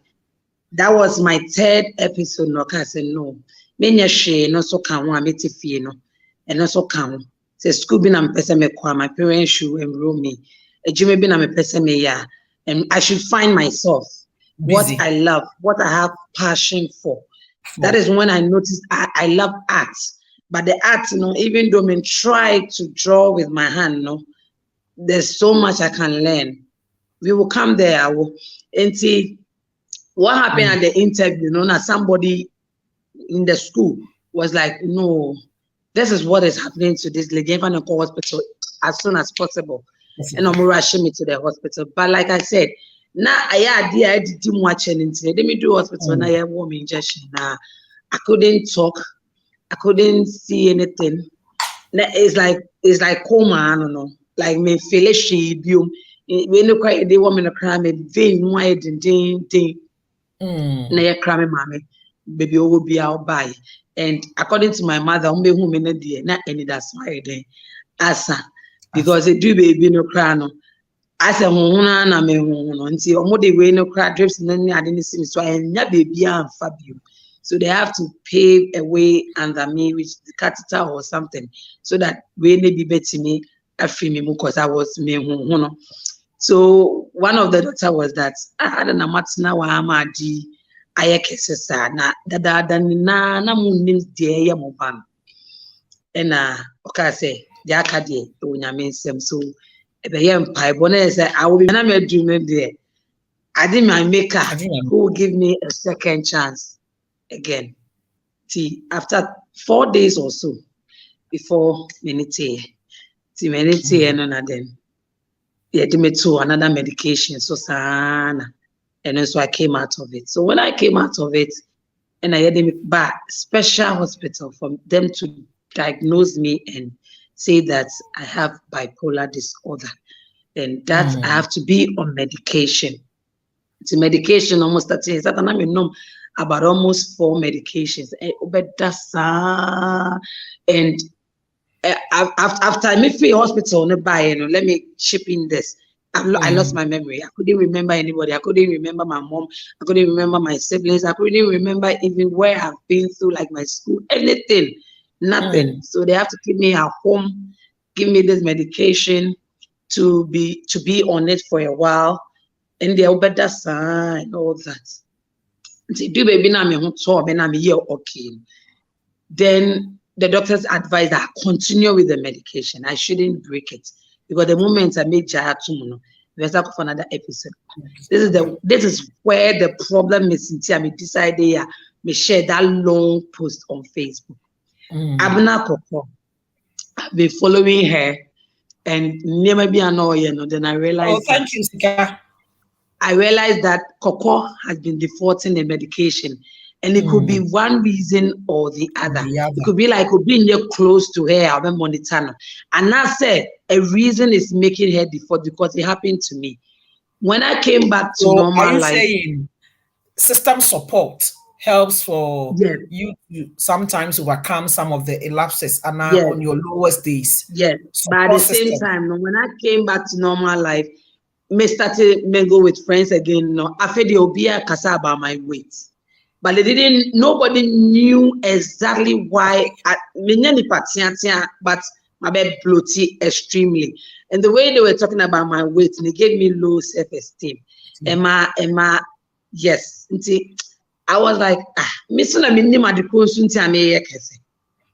that was my 3rd episode. No, I said no. Many she no so can one meet no, and also can say school bin am person me kwa my parents should enroll me. A Jimmy bin am person me yeah, and I should find myself. Busy. What I love, what I have passion for. That is when I noticed I love art. But the art, even though I try to draw with my hand, there's so much I can learn. We will come there and see what happened at the interview. Now somebody in the school was like, no, this is what is happening to this lady in the hospital as soon as possible. And I'm rushing me to the hospital. But like I said, now I did watch anything. Let me do hospital and I have warm injection. Now I couldn't talk, I couldn't see anything. It's like coma, I don't know. Like me feel shade you. When you cry, they want me to cry me vein wide and ding. Now you cry me, mommy, baby will be out by. And according to my mother, I'm whom in a day, not any that's why they asa because they do baby no cry no. I said, na me until almost way no cry drips and then I didn't see me. So I never baby and Fabio. So they have to pave a way under me, which the catheter or something, so that when they be better me, I feel me because I was me. So one of the doctor was that I don't know what's now I'm a G. I cases na na munim dear yamoban. And okay, say the academy to Yaminsem so. The young pipe, say I will be a dream there. I did my maker who will give me a second chance again. See, after 4 days or so before minute and then they had me to another medication, so sana, and then so I came out of it. So when I came out of it, and I had me back special hospital for them to diagnose me and say that I have bipolar disorder, and that I have to be on medication. It's medication almost 30 years. That I know about almost 4 medications. And after me free hospital, let me chip in this. I lost my memory. I couldn't remember anybody. I couldn't remember my mom. I couldn't remember my siblings. I couldn't remember even where I've been through, like my school, anything, nothing. So they have to keep me at home, give me this medication to be on it for a while, and they'll better sign and all that. Do baby na me okay. Then the doctors advised that I continue with the medication. I shouldn't break it. Because the moment I made Jaya Tumuno, let's talk for another episode. This is where the problem is. I decided me share that long post on Facebook. Abna Koko, I've been following her, and never be annoying. Then I realized. Oh, thank you, Sika. I realized that Koko has been defaulting the medication. And it could be one reason or the other. It could be like being close to her, I'll be monitoring. And I said a reason is making her default because it happened to me. When I came back to normal are you life, saying system support helps for you to sometimes overcome some of the elapses and now on your lowest days? Yes, but at the same time, when I came back to normal life, I started mingle with friends again. I felt the obia kasa about my weight. But nobody knew exactly why. But my bed bloated extremely. And the way they were talking about my weight, they gave me low self-esteem. Emma, yes. I was like,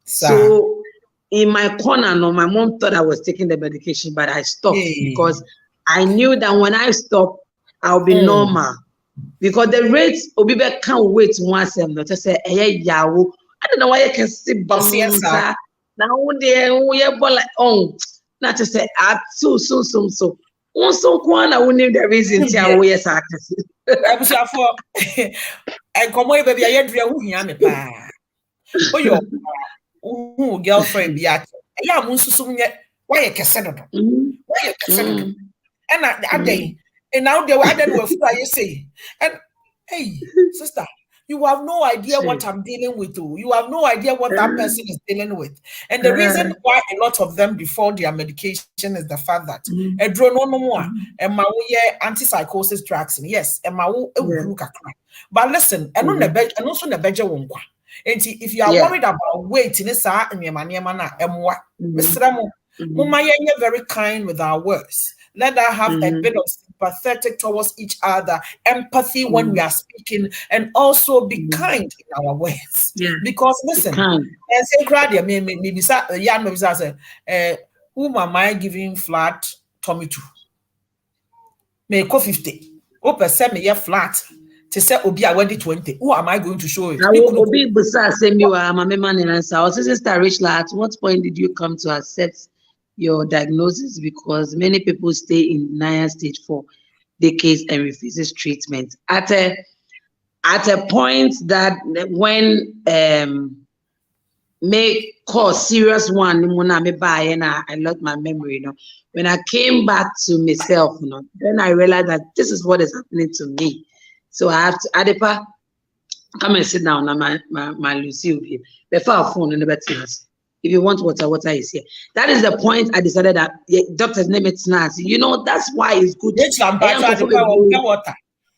so in my corner, my mom thought I was taking the medication, but I stopped because I knew that when I stop, I'll be normal. Because the rates Obibe can't wait once and not to say yawo. I don't know why you can see bouncer. Now there we are like not to say so. Also Kwana will need the reason to we are I was for and come away baby I dream who yam pa. Oh your girlfriend be at ya munsusum yet why you can send it. Why you can send it. And that day. And now they were you say, and hey, sister, you have no idea what I'm dealing with. You have no idea what that person is dealing with. And the reason why a lot of them default their medication is the fact that a drone no more and my antipsychosis drugs. Yes, and my but listen, and on the bed, and also the bedger won't. And if you are worried about weight in this and your maniamana, Mumma, very kind with our words. Let us have a bit of sympathetic towards each other, empathy when we are speaking, and also be kind in our words. Because listen, and say crowd maybe whom am I giving flat tummy to? May co 50. Open send me flat to say Obi I went 20. Who am I going to show it? I will be beside send you my man and answer. I was Sister Rachel, at what point did you come to accept your diagnosis? Because many people stay in denial stage for decades and refuses treatment. At a point that when may cause serious one, and I lost my memory. When I came back to myself, then I realized that this is what is happening to me. So I have to Adepa come and sit down on my Lucy with him. Before our phone in the bedroom. If you want water is here. That is the point I decided that doctor's name is Nancy. That's why it's good. Water.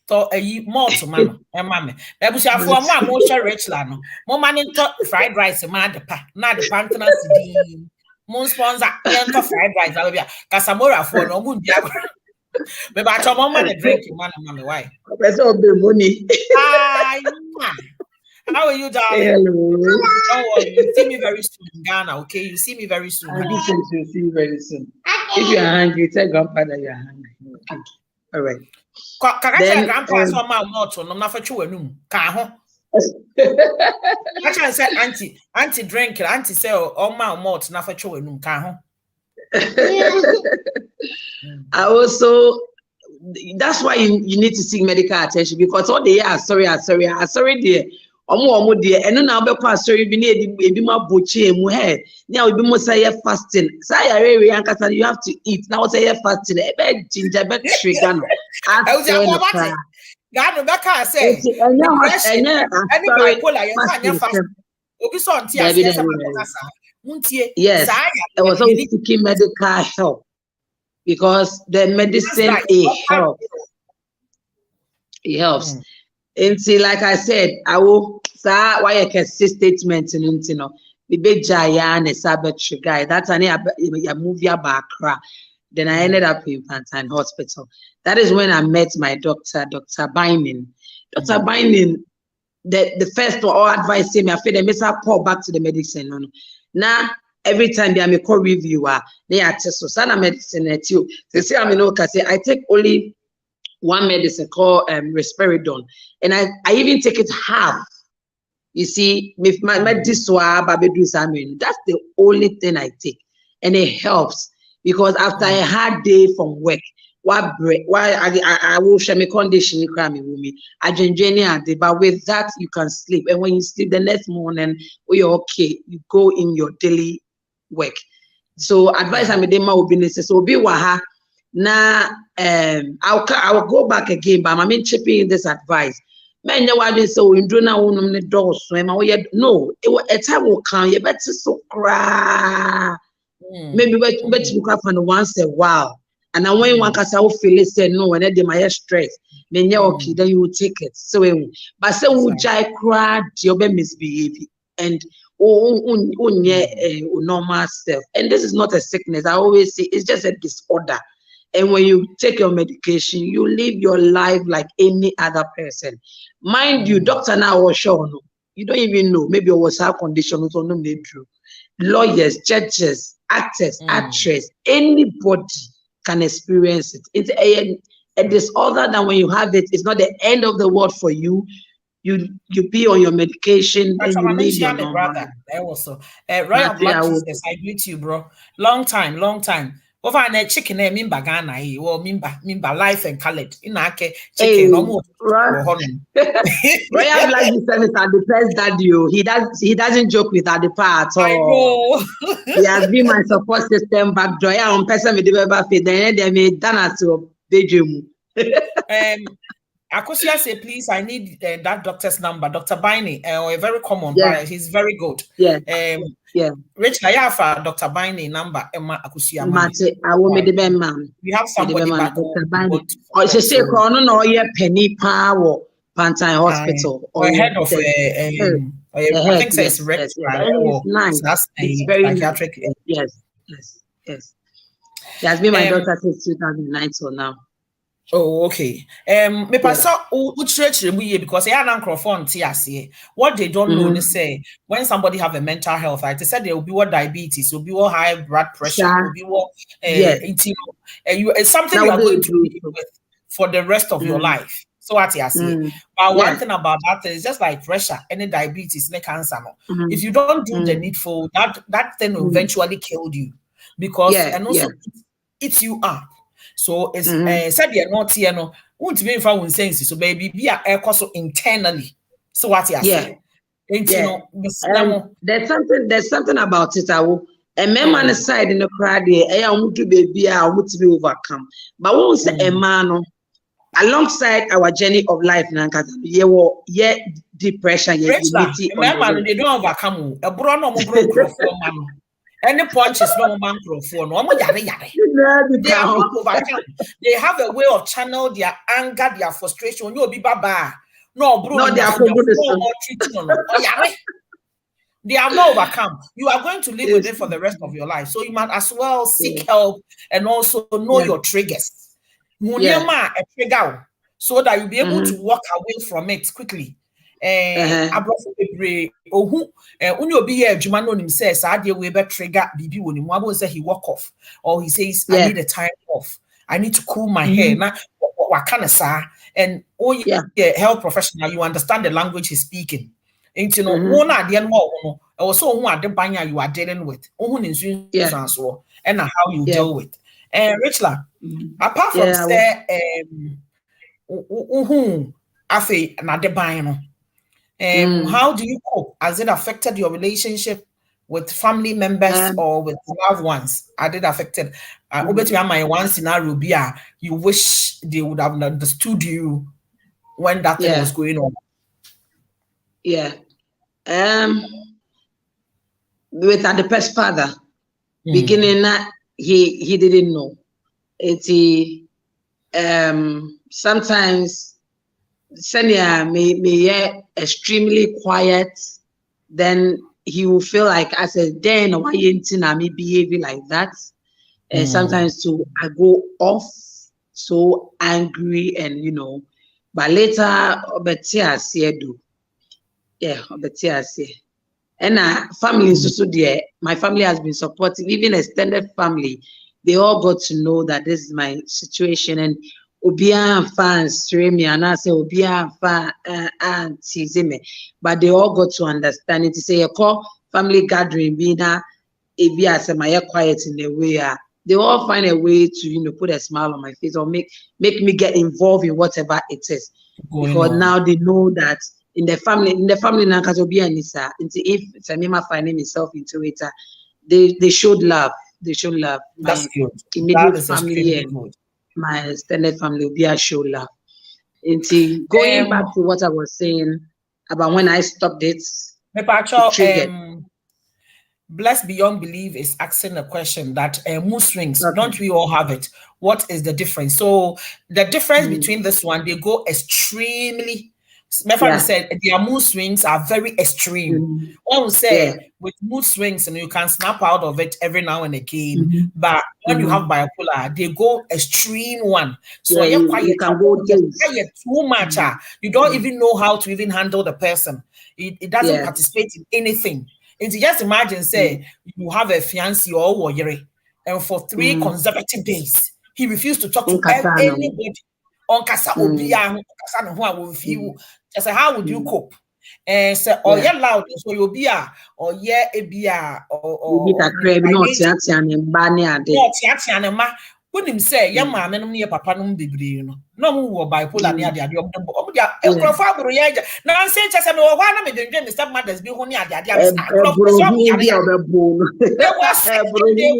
So more to mama and mammy. That for my motion rich lano. More money fried rice, man, the pa, not the pantana. Moon sponsor fried rice. I'll be Casamora for no moon. But I told mama drinking man and mommy. Why? That's all the money. How are you, darling? Hello. Oh, you see me very soon in Ghana, okay? You see me very soon. You'll see you very soon. If you are hungry, tell grandpa that you are hungry. Okay. All right. Then grandpa saw my mouth on not for chewing. I say auntie drink, auntie say oh my mouth not for chewing. I also that's why you need to seek medical attention because all the sorry dear. Omo dear, and now be sorry be near ma boche mu head. Now we be say fasting. Say you have to eat. Now say fasting. E be ginger be trigger. God back say. Any bipolar you fast. Obi so ntia say Yes, I was also seeking medical help because the medicine helps. It helps. Until, like I said, I will say why I can see statement in the big giant Sabbath guy. That's a movie about Accra. Then I ended up in Pantine Hospital. That is when I met my doctor, Dr. Binding. Dr. Binding, the first all advice me, I feel they miss a call back to the medicine. Now, every time they are a call reviewer, they are test so sana medicine at you. They say I'm I take only one medicine called risperidone, and I even take it half. You see, with my medicine, that's the only thing I take, and it helps because after a hard day from work, why I will share my condition, you cry me with me. I genuinely, but with that you can sleep, and when you sleep the next morning, you're okay. You go in your daily work. So advice I'm a will be necessary. So be waha. Now, I'll go back again, but I'm chipping in this advice. Man, you are just so in Drona on the door swim. No, a time will come. You better so cry. Maybe bet you come from once a while. And I when one can feel it say no, and then my stress. Then you okay, then you will take it. So, but say would I cry? You be misbehaving and normal self. And this is not a sickness. I always say it's just a disorder. And when you take your medication, you live your life like any other person. Mind you, doctor now was sure no. You don't even know. Maybe it was heart condition, also no true. Lawyers, judges, actors, actress, anybody can experience it. It's a disorder that when you have it, it's not the end of the world for you. You be on your medication and you live your normal life. Also, Royal Blood Jesus, I greet you, bro. Long time. Over a chicken name Mimba Ghana, or Mimba life and colored. In Ake chicken, almost. Royal Blood Jesus is at the best daddy. He doesn't joke with at the part at all. He has been my support system back door. Yeah, on person with the baby, then they made done at your bedroom. Akosia say, please, I need that doctor's number, Dr. Biney, a very common, but he's very good. Rich, I have Dr. Biney number, Emma Akosia. I will make the man. We have somebody back home. Or she say, no, you're Penny Power, Pantine Hospital, or head of I think it's Rex. It's nice. It's very psychiatric. Yes. She has been my daughter since 2009 till now. Oh, okay. Me pass because they are non-microphone. What they don't know is say when somebody have a mental health, they said there will be what diabetes, will be what high blood pressure, will be what it's something you are going to be with for the rest of your life. So what you say? But one thing about that is just like pressure, any diabetes, any cancer. If you don't do the needful, that thing will eventually kill you because and also eats you up. So it's said you're not here, no, won't be found sense. So baby, be a so internally. So what you say? There's something about it. I will a man aside in the crowd here, I want to be overcome. But we will say a man alongside our journey of life, depression, remember, they don't overcome a brown any punches no microphone. They have a way of channel their anger, their frustration. You'll be baba. No, bro, they are not overcome. You are going to live with it for the rest of your life. So you might as well seek help and also know your triggers. So that you'll be able to walk away from it quickly. Says trigger say he walk off or he says I need a time off, I need to cool my hair now. What kind of and health professional, you understand the language he's speaking. And you know, one at the end also who are the banya you are dealing with, and how you deal with. And Richla, apart from say another buying. How do you cope? Has it affected your relationship with family members or with loved ones? Are they affected? My one scenario be you wish they would have understood you when that thing was going on. with Adepe's father. Beginning that he didn't know. Sometimes Senya may extremely quiet, then he will feel like I said, then why ain't me behaving like that? And sometimes too I go off so angry and but later Obetia do. Yeah, Obetia say. And family so there, my family has been supportive, even extended family. They all got to know that this is my situation, and Obia fans stray me, and I say Obia fan and tease me, but they all got to understand it. To say a call family gathering, being a my quiet in a way. They all find a way to put a smile on my face or make me get involved in whatever it is, because now they know that. In the family, now, because if Samima finding himself into it, they showed love. They showed love. That's good. Immediate That is family and good. my extended family will be a show love. Going back to what I was saying about when I stopped it, Blessed Beyond Belief is asking a question that mood swings, don't we all have it? What is the difference? So the difference between this one, they go extremely. My friend said their mood swings are very extreme. One will say with mood swings, and you can snap out of it every now and again. But when you have bipolar, they go extreme one. So you're quiet, you can go quiet too much. You don't even know how to even handle the person. It doesn't participate in anything. And just imagine, say, you have a fiancé or warrior, and for 3 consecutive days, he refused to talk to anybody. On Kasa Obia, Kasa who will feel. I said, how would you cope? And say, oh, yeah, loud, so you'll be or yeah, a beer, or when him say, young man, and me a papa no be no more bipolar near the idea of the now I'm saying, just no one of the stepmothers be only at the idea. They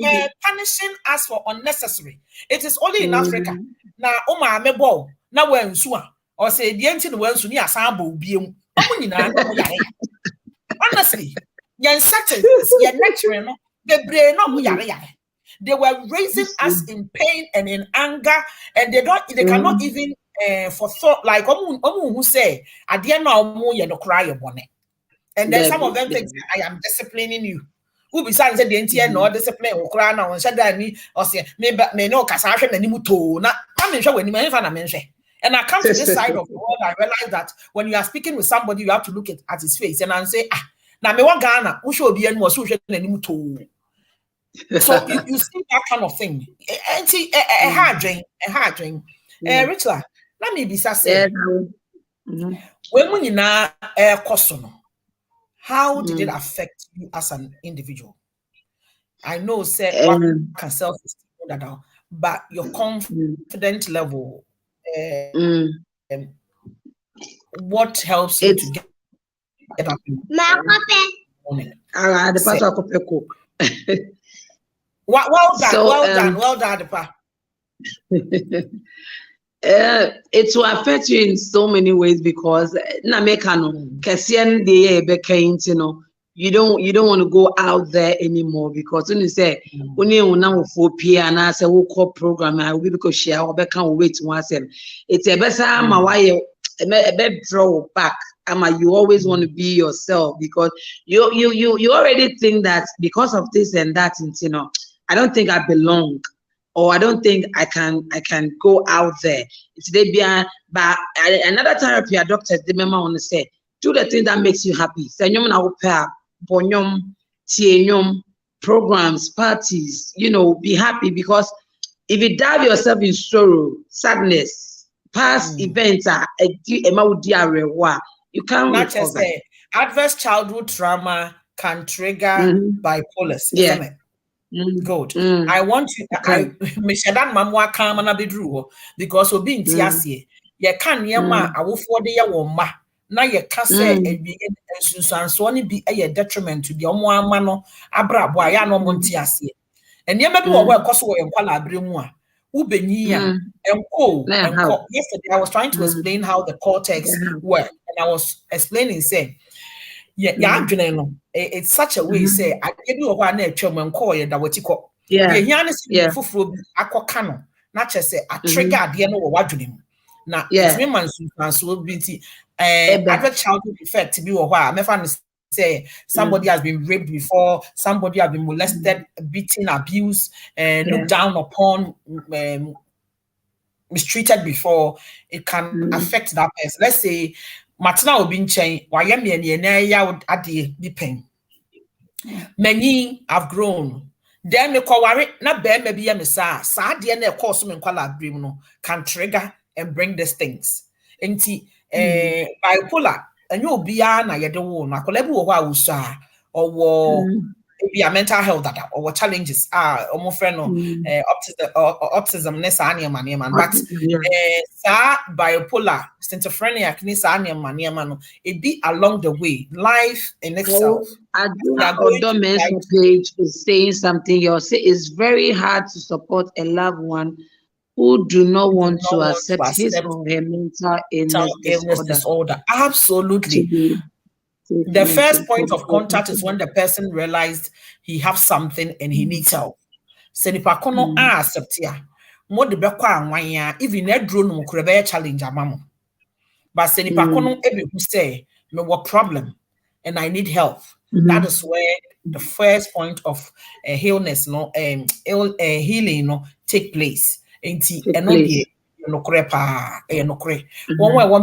were punishing us for unnecessary. It is only in Africa. Now, Oma Mebo, now we're in Sua, or say the ancient ones who near Sambo be honestly, you're certain, you're natural, the brain no. They were raising us in pain and in anger, and they cannot even for thought like who say at the end of you no cry upon it. And then some of them think I am disciplining you. Who besides the NTN no discipline or cry now and said that me or say me no kasasha na nimu to na I'm sure when you mention. And I come to this side of the world, I realize that when you are speaking with somebody, you have to look at his face and say, now me want Ghana, who should be any more social than to. So you see that kind of thing. And see a hard dream. Richard, let me be say when you now question, how did it affect you as an individual? I know say one can self-esteem that, but your confidence level, what helps you to get up in the morning? Well done, Pa. It will affect you in so many ways because you don't want to go out there anymore because when you say when you now for P and I say we'll call program I will because share or can't wait once it's a better a draw back. You always want to be yourself because you already think that because of this and that, I don't think I belong, or I don't think I can go out there. But another therapy doctor, the member want to say, do the thing that makes you happy. Say programs, parties, be happy because if you dive yourself in sorrow, sadness, past events you can't not just say adverse childhood trauma can trigger bipolar, isn't it? Good. I want you. I Mishadan Mamwa Kamana Bidru because we're being tiasie. You can't yama. I will for the yawoma. Now you can't say and so only be a detriment to the Omo Mano Abra Boyano Montiasie. And you may be aware because we're in Palabrimua. Ubenia and co. Yesterday I was trying to explain how the cortex work, and I was explaining saying It's such a way say I give you a na etwa man call that what you call. Yeah. Yeah, here Yeah. fufuro akɔka no na kyerɛ sɛ a trigger adeɛ no wɔ wadwene mu na Yeah. ɛtumi ma nsunsuansoɔ bi nti other childhood effect bi wɔ hɔ a mɛfa no say somebody has been raped before, somebody has been molested, beaten, abused, looked down upon, mistreated before. It can affect that person. Let's say Martina will be in chain, Wayami and ya at the pain. Many have grown. Then the worry not bear maybe a missa, sad the course can trigger and bring these things. Enti bipolar and you'll be na yedo na kolebu or be a mental health that or challenges almost friend autism man but bipolar schizophrenia man it be along the way life in itself. Men's page is saying something. It's very hard to support a loved one who do not want to accept his or her mental illness disorder. Absolutely. The first point of contact is when the person realized he has something and he needs help. Senipa kono accept ya. Mo de bekwa anwan even a drone mo kurebe challenge amamo. But senipa kono ebi who say me what problem and I need help. That is where the first point of healing take place. One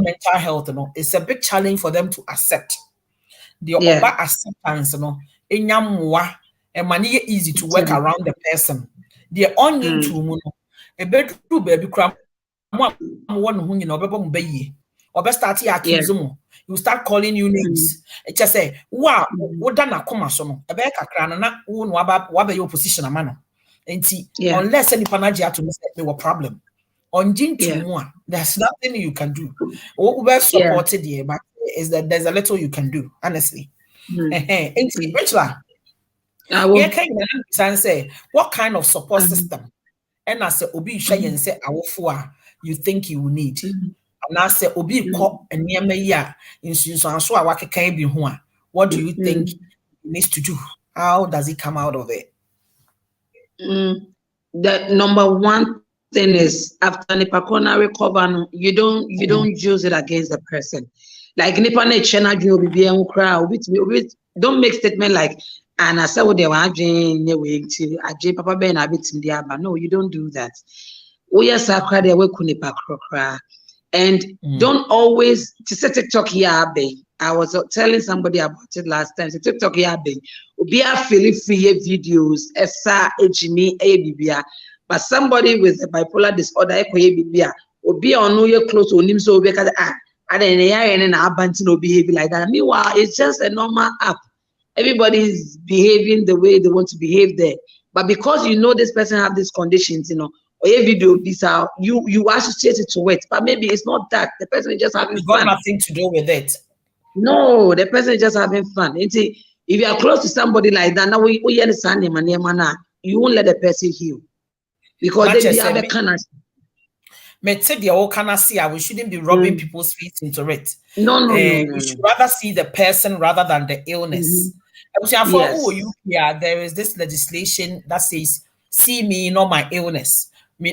mental health it's a big challenge for them to accept. The over acceptance and easy to work around the person. The onion to a bed to baby cram one who or start accuse you start calling you names. It just say, wow, what done a comma son, a better cran not what your position a man. Unless any panagia to say there were problem. On Jin there's nothing you can do. We're supported here, but is that there's a little you can do, honestly. Rachel, say what kind of support system? And I say, Obi Shay and say, you think you will need. And I say, Obi call and near me, in so can be one. What do you think he needs to do? How does he come out of it? The number one thing is after the recover, you don't use it against the person. Like don't make statement like and I said what they were doing Papa Ben a bit but no, you don't do that. And don't always to say TikTok here. I was telling somebody about it last time. So TikTok here be a free videos but somebody with a bipolar disorder will be on your close to him so because and then and behave like that. Meanwhile, it's just a normal app. Everybody is behaving the way they want to behave there. But because you know this person have these conditions, or a video you associate it to it. But maybe it's not that. The person is just having fun. Got nothing to do with it. No, the person is just having fun. If you are close to somebody like that, now we understand him and you won't let the person heal. Because they have a kind of we shouldn't be rubbing people's feet into it. No. We should rather see the person rather than the illness. There is this legislation that says, see me, not my illness.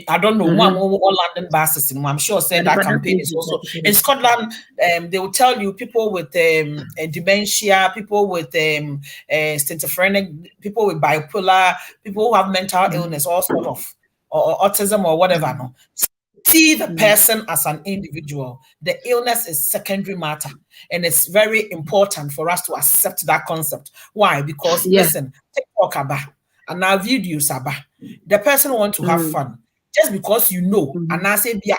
I don't know all London buses. I'm sure that campaign is also in Scotland. They will tell you people with dementia, people with schizophrenic, people with bipolar, people who have mental illness, all sort of or autism or whatever. No, see the person as an individual. The illness is secondary matter, and it's very important for us to accept that concept. Why? Because listen, TikTok about and our videos about the person want to have fun. Just because you know, and I say be a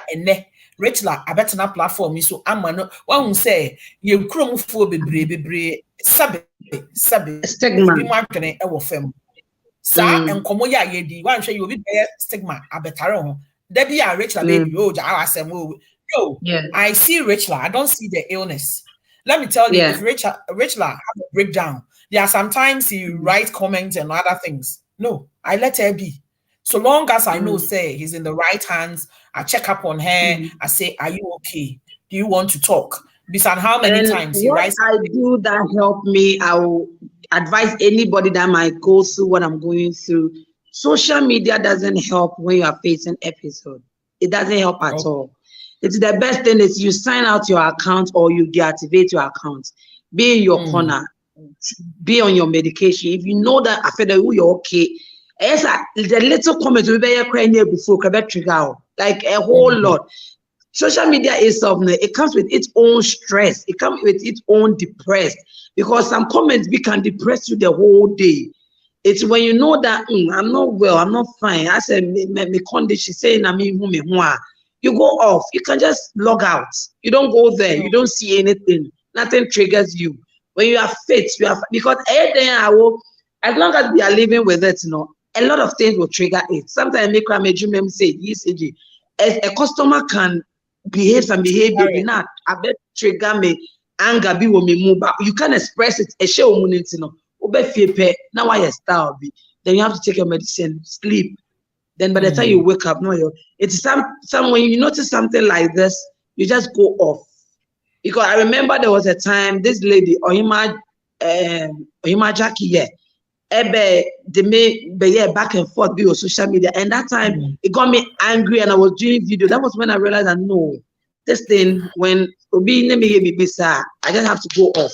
Rachel, I bet na platform so I'm one who say you chrome for be sabe stigma. Sa and komo ya yedi one say you be stigma abetare there be a Rachel baby I see Rachel, I don't see the illness. Let me tell you, if Rachel have a breakdown, there are sometimes he write comments and other things. No, I let her be. So long as I know, say he's in the right hands, I check up on her. I say, are you okay? Do you want to talk? Bisan, how many And times you what write I do that help me, I will advise anybody that might go through what I'm going through. Social media doesn't help when you are facing episode. It doesn't help at all. It's the best thing is you sign out your account or you deactivate your account. Be in your corner. Be on your medication. If you know that after that you're okay. Yes, the little comment will be crying here before trigger like a whole lot. Social media is something, it comes with its own stress, it comes with its own depressed, because some comments can depress you the whole day. It's when you know that I'm not well, I'm not fine. I said me condition saying you go off, you can just log out. You don't go there, you don't see anything, nothing triggers you. When you are fit, you are because as long as we are living with it, a lot of things will trigger it. Sometimes make a say ECG. As a customer can behave some behavior be not I bet trigger me anger be when me move, but you can express it a show now why a style be then you have to take your medicine, sleep. Then by the time you wake up, it's some when you notice something like this, you just go off. Because I remember there was a time this lady Ohima Jackie they back and forth be on social media, and that time it got me angry and I was doing video. That was when I realized that no, this thing when Obi I just have to go off.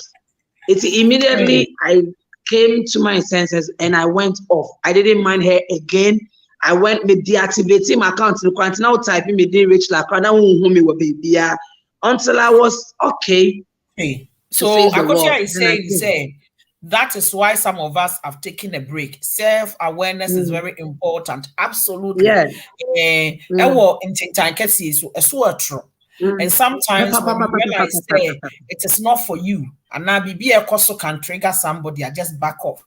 It's immediately I came to my senses and I went off. I didn't mind her again. I went with deactivating my account to the now typing me didn't reach like until I was okay. So Akosia is saying that is why some of us have taken a break. Self-awareness is very important. Absolutely. Yes. And sometimes when you realize it is not for you, and now BB also can trigger somebody, I just back off.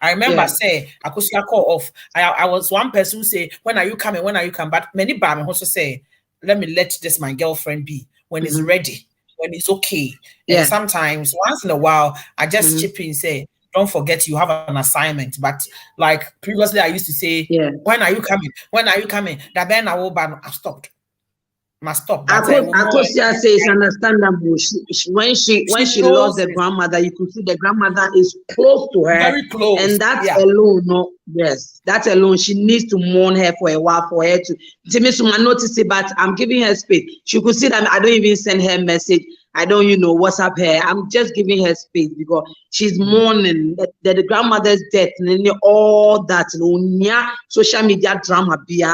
I remember say Akosia call off. I was one person who say, when are you coming? When are you coming? But many bam also say, let me let this my girlfriend be when it's ready. When it's okay. And sometimes once in a while I just chip in and say, don't forget you have an assignment. But like previously I used to say, when are you coming? When are you coming? That then I will ban. I've stopped. Must stop. Akosia says it's understandable. When she lost the grandmother, you could see the grandmother is close to her. Very close. And that alone, that alone, she needs to mourn her for a while for her to notice it, but I'm giving her space. She could see that I don't even send her message. I don't, WhatsApp her. I'm just giving her space because she's mourning that the grandmother's death and all that, social media drama. Do you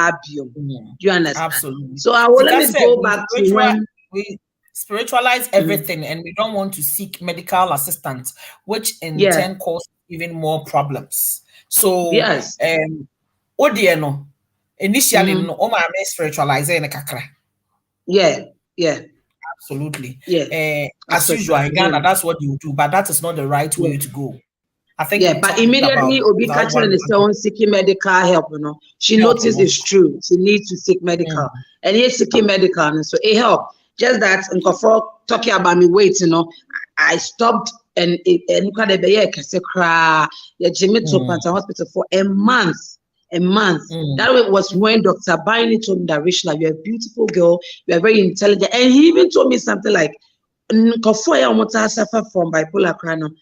understand? Absolutely. So I will let me go back to when we spiritualize everything and we don't want to seek medical assistance, which in turn causes even more problems. So initially no spiritualize in kakra. Absolutely. As usual in Ghana, that's what you do, but that is not the right way to go. I think but immediately Obi Catherine is someone seeking medical help, she noticed it's true. She needs to seek medical. And he's seeking medical, and so it helped. Just that before talking about me weight, I stopped and Jimmy to Pantan Hospital for a month. That was when Dr. Baini told me that Rishla, you're a beautiful girl, you're very intelligent. And he even told me something like suffer from bipolar chronic.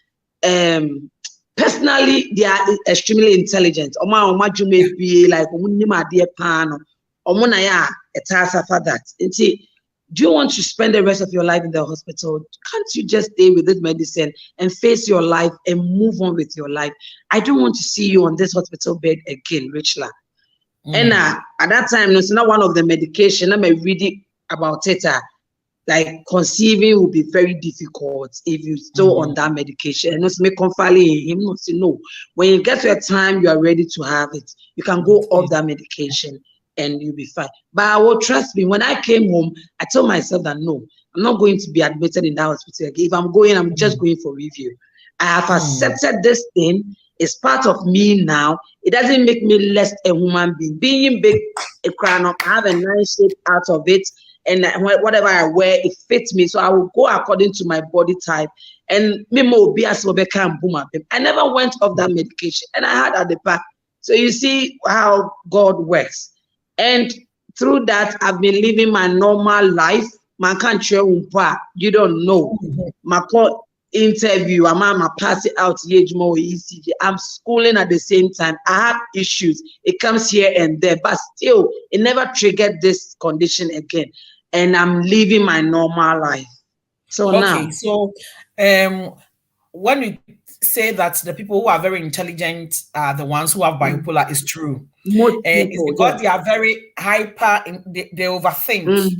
Personally, they are extremely intelligent. Like that. Do you want to spend the rest of your life in the hospital? Can't you just stay with this medicine and face your life and move on with your life? I don't want to see you on this hospital bed again, Richla. And at that time, it's not one of the medication. I'm reading about it. Like conceiving will be very difficult if you're still on that medication. And it's make confidently him not to know. When you get to a time you are ready to have it, you can go off that medication and you'll be fine. But I will trust me. When I came home, I told myself that no, I'm not going to be admitted in that hospital again. If I'm going, I'm just going for review. I have accepted this thing. It's part of me now. It doesn't make me less a human being. Being big, a crown, I have a nice shape out of it. And whatever I wear, it fits me. So I will go according to my body type. And I never went off that medication. And I had at the back. So you see how God works. And through that, I've been living my normal life. man can't share you don't know. My call interview, I'm pass it out more ECG. I'm schooling at the same time. I have issues. It comes here and there, but still, it never triggered this condition again. And I'm living my normal life. So okay, now. So when we say that the people who are very intelligent are the ones who have bipolar is true. Most people, it's because they are very hyper, they overthink.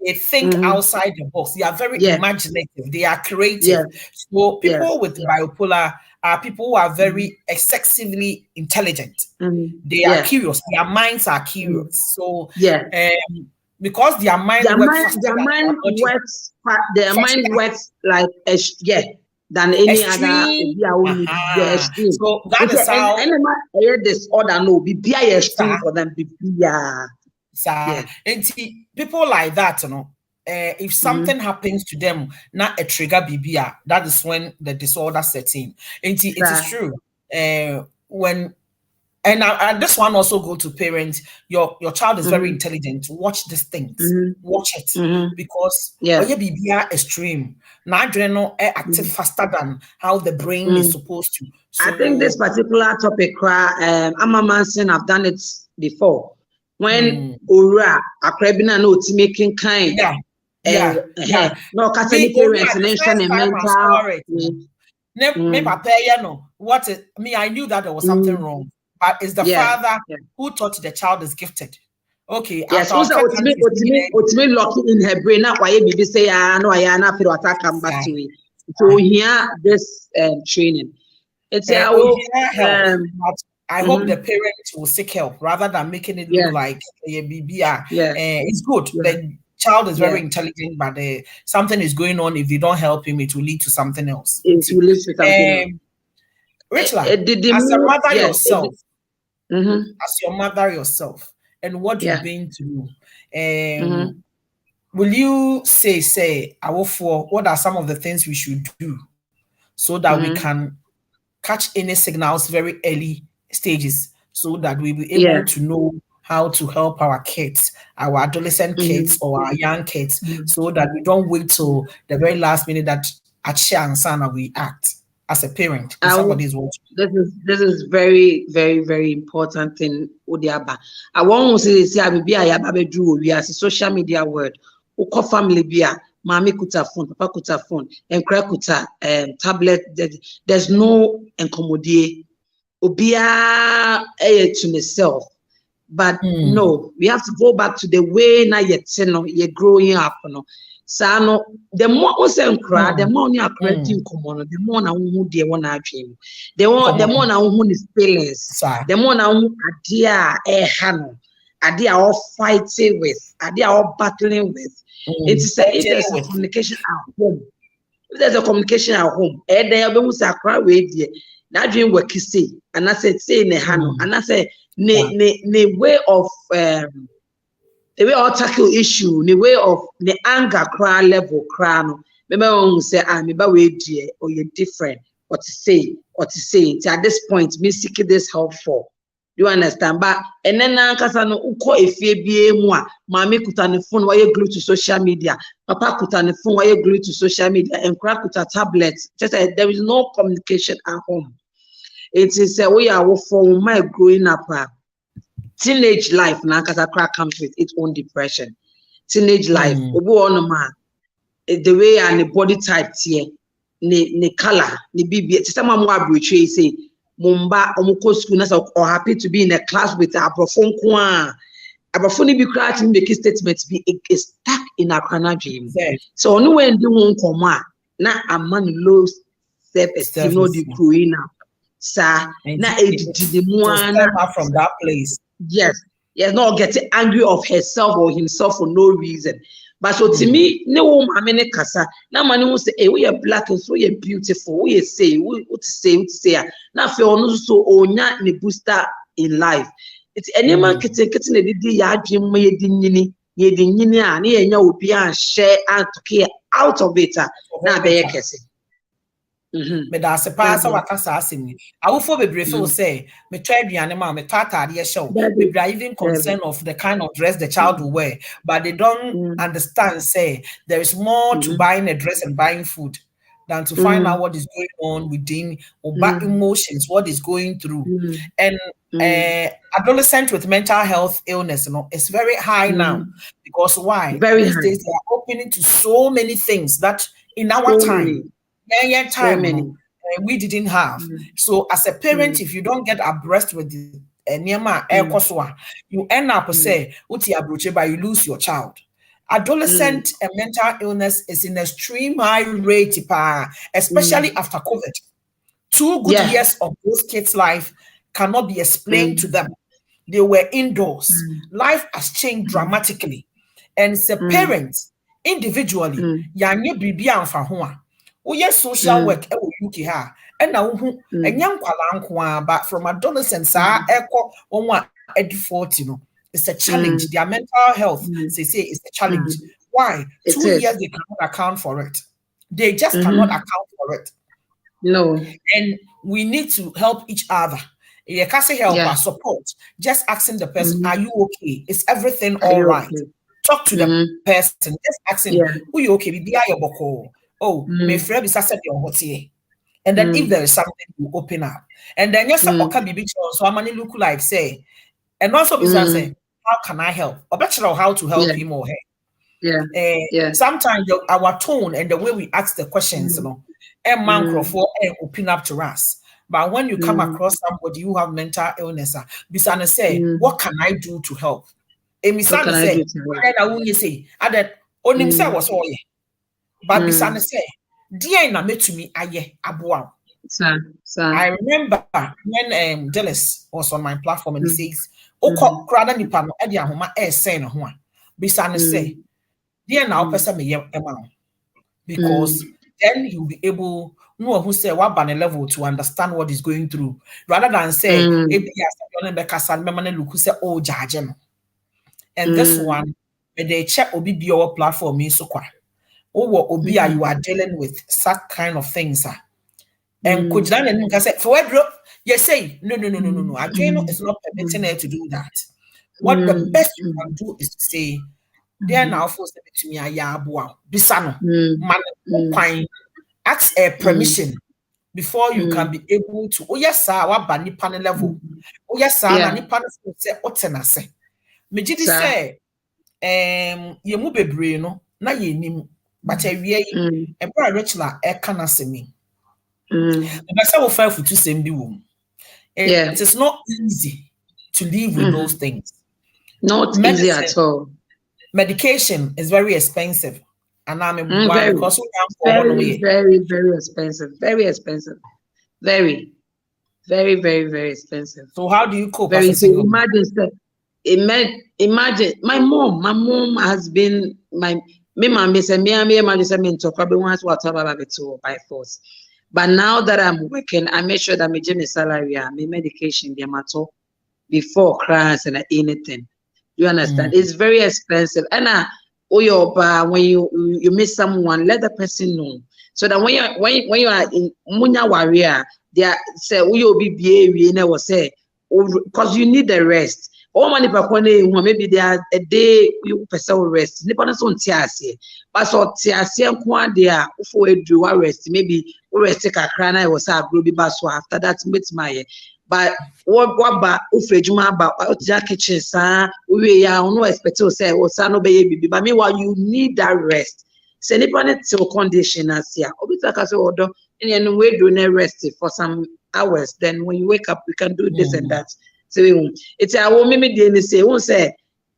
They think outside the box. They are very imaginative. They are creative. So people with bipolar are people who are very excessively intelligent. They are curious. Their minds are curious. So because their mind works their mind works like than any extreme. Extreme. So that is how disorder no be extreme for them. And people like that, you know, if something happens to them, not a trigger BBR, that is when the disorder sets in. And it is true. When and this one also go to parents. Your child is very intelligent. Watch these things. Watch it because BBR extreme. Now active faster than how the brain is supposed to. So, I think this particular topic, I'm a man, I've done it before. When Ura Akrabina no to making kind. No Catholic parents mention mental. What is me? I knew that there was something wrong. But it's the father who taught the child is gifted. Okay. Yes, also ultimately locking in her brain. Not why baby say no, I not feel what I come back to it. So here this training. It's I hope the parents will seek help rather than making it look like a BBR. It's good. The child is very intelligent, but something is going on. If you don't help him, it will lead to something else. It will lead to something else. Rachel, as a mother yourself, as your mother yourself, and what you've been through, will you say, what are some of the things we should do so that we can catch any signals very early stages, so that we'll be able to know how to help our kids, our adolescent kids or our young kids, so that we don't wait till the very last minute that we act as a parent if somebody is watching. This is very, very, very important thing. I want to say we as a social media word. Uko family bia, mommy kuta phone, papa kuta phone, and kuta tablet. There's no incommodate. Obia to myself. But no, we have to go back to the way now you're growing up. So the more we cry, the more you are creating common, the more now who they want to dream. The more now who is feelings, the more now idea idea all fighting with, idea all battling with. It's if there's a communication at home. If there's a communication at home, there will be a cry with you. That dream work you say, and I said say in the hand, and I say the way of the way of tackle issue, the way of the anger cry level cry. Remember when we say maybe we dear or you're different, what to say. At this point, me seeking this help for. Do you understand? But and then no uko efie mwa mami kuta ne phone why glued to social media, papa kuta ne phone why glued to social media, and crack kuta tablets. Just there is no communication at home. It is we are for my growing up. Teenage life now crack comes with its own depression. Teenage life, the way and the body type here, the color, the BB. Some more abruptly say. Mumba omuko school or happy to be in a class with Abrafon Kwan. Abrafoni be cracking make statements be stuck in a corner dream. So no when do one come na a man low self-esteem no the growing up. Sir, na the from that place. Yes, not getting angry of herself or himself for no reason. But so to me, no woman kasa. Now man who say, "Hey, we are black and so we are beautiful." We say, what to say. Now feel no so onya ne booster in life. It's any man kitchen a didi ya dream me yedinini a ne enya obi an share and to care out of it. Now be kese. Me da se pa sa waka sa asemi. Awofo bebre feel say me try aduane ma me tatade show. Bebre are even concerned of the kind of dress the child will wear, but they don't understand say there is more to buying a dress and buying food than to find out what is going on within or emotions, what is going through. And adolescent with mental health illness, it's very high now. Because why? Very These high. days they are opening to so many things that in our time, we didn't have. So as a parent, if you don't get abreast with the you end up say, but you lose your child. Adolescent and mental illness is in extreme high rate, especially after COVID. 2 good years of those kids' life cannot be explained to them. They were indoors. Life has changed dramatically. And as a parent, individually, yanye bibi amfa ho a. Woyɛ social work e wo UK ha. E na wo hu enye nkwala nko but from adolescents eko won a edi 40 no. It's a challenge. Their mental health, they say, is a challenge. Why? 2 years they cannot account for it. They just cannot account for it. No. And we need to help each other. You can't say help or support. Just asking the person, are you okay? Is everything all right? Okay? Talk to the person. Just asking, are you okay? Oh, my friend is said your hotie. And then if there is something, you open up. And then yes, can be so I'm look like say, and also besides say, how can I help? Or better how to help him or her. Sometimes our tone and the way we ask the questions, and microphone and open up to us. But when you come across somebody who have mental illness, Bisana say, what can I do to help? And Bisana say, I won't say, I that only say was all ye. But Bisana say, dear na me to me, aye, abuaw. I remember when Dallas was on my platform and he says, Oko krada nipa no e dia homa e say no ho a. Bisana say, dear na opesa me ye ema. Because then you'll be able no who say what ban level to understand what is going through rather than say and this one when they check obi be our platform in so obi you are dealing with such kind of things and could say for you say no again it's not permitting her to do that. What the best you can do is to say they are now forced to me bisano man ask a permission before you can be able to yes sir what ba nipa level yes sir na nipa say otenase me say ye mu bebre no na ye nim but awie yi e bra Rachel e kana semi but say we fight for to same bi wo it is not easy to live with those things. Not easy at all. Medication is very expensive. And I'm because very expensive. Very expensive. Very expensive. So how do you cope? Imagine my mom has been my mom is by force. But now that I'm working, I make sure that my gym salary, my medication, the matter before class and anything. You understand? It's very expensive. And when you miss someone, let the person know. So that when you are in Munya Warrior, they are say will be you never say because you need the rest. All money maybe they are a day you person rest. Nipa so ntiase. But so ntiase nko they are for do rest. Maybe rest take a crown I was a grow be so after that meet my but what ba ufrejuma ba kitchen sa we ya no expect to say o sa no be bibi but meanwhile you need that rest say nipa net till condition as here obi taka say odo and we do no rest for some hours then when you wake up we can do this and that so it's our me dey say won say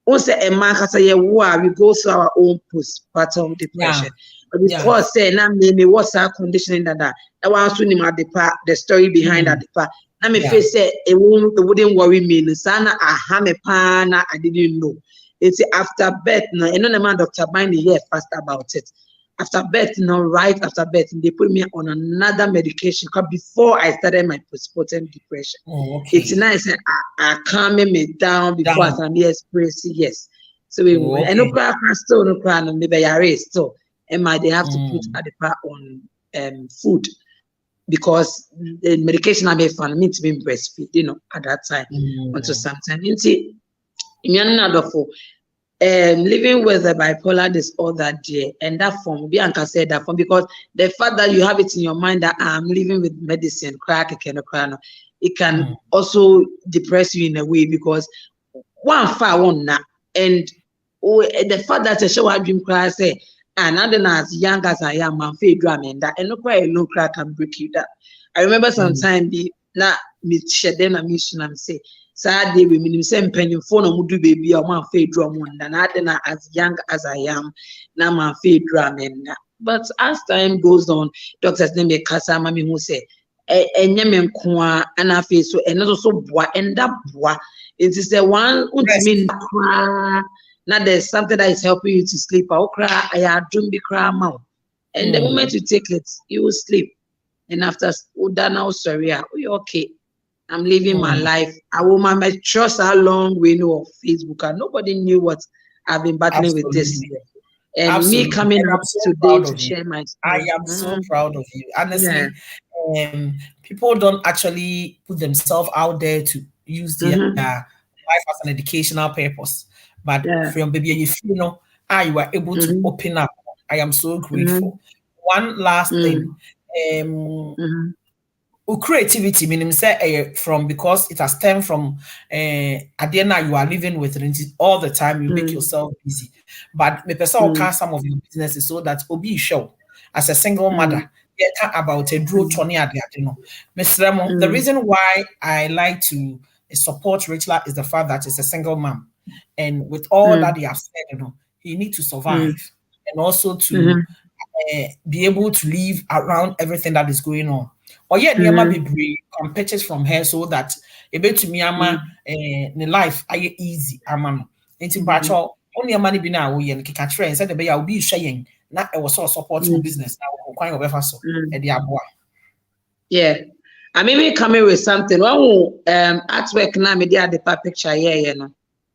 a man kasa ye we go through our own postpartum depression but because say na me what's our condition that one so nim the story behind that part. I mean, face it wouldn't worry me. Sana I didn't know. It's after birth now. And no man Dr. Binding here fast about it. After birth now, right after birth, they put me on another medication because before I started my postpartum depression. It's nice I calming me down before I can be expressing yes. So we and no cry still no cry maybe I raise so and they have to put at the part on food. because the medication I made fun me to be breastfeed, at that time until sometime. Living with a bipolar disorder, and that form, Bianca said that form, because the fact that you have it in your mind that I'm living with medicine, it can also depress you in a way, because one far one na, and the fact that a show dream cry say, and other as young as I am, man, feel drum and that, and no cry alone cry can break you down. I remember sometime na me share them a mission and say, Saturday we mean same penny phone or do baby or man fade drum one, and other as young as I am, now man fade drum and that. But as time goes on, doctors name a casa mami who say, and I feel so, and also boy, and that boy. It is the one ultimate cry. Now there's something that is helping you to sleep. I'll cry, I don't be cry mouth. And the moment you take it, you will sleep. And after now, sorry, you're okay. I'm living my life. I will my trust how long we know of Facebook, and nobody knew what I've been battling with this year. And me coming up today to share my story. I am so proud of you. Honestly, people don't actually put themselves out there to use their life as an educational purpose. But from baby, you feel, you were able to open up. I am so grateful. One last thing. Creativity meaning say from, because it has stemmed from Adena, you are living with it all the time, you make yourself busy. But me person can some of your businesses so that obi show as a single mother about a draw Tony at Mr. Remo, the reason why I like to support Rachel is the fact that it's a single mom, and with all that they have said, he need to survive and also to be able to live around everything that is going on. Or yet, be brave, can purchase from her so that a bit to me, the life I easy. Into battle only money be now. We and catch and said the bay I'll be saying not I was so supporting business now. Quite of so at the abua. Yeah, I may be coming with something. One artwork now, media the picture here,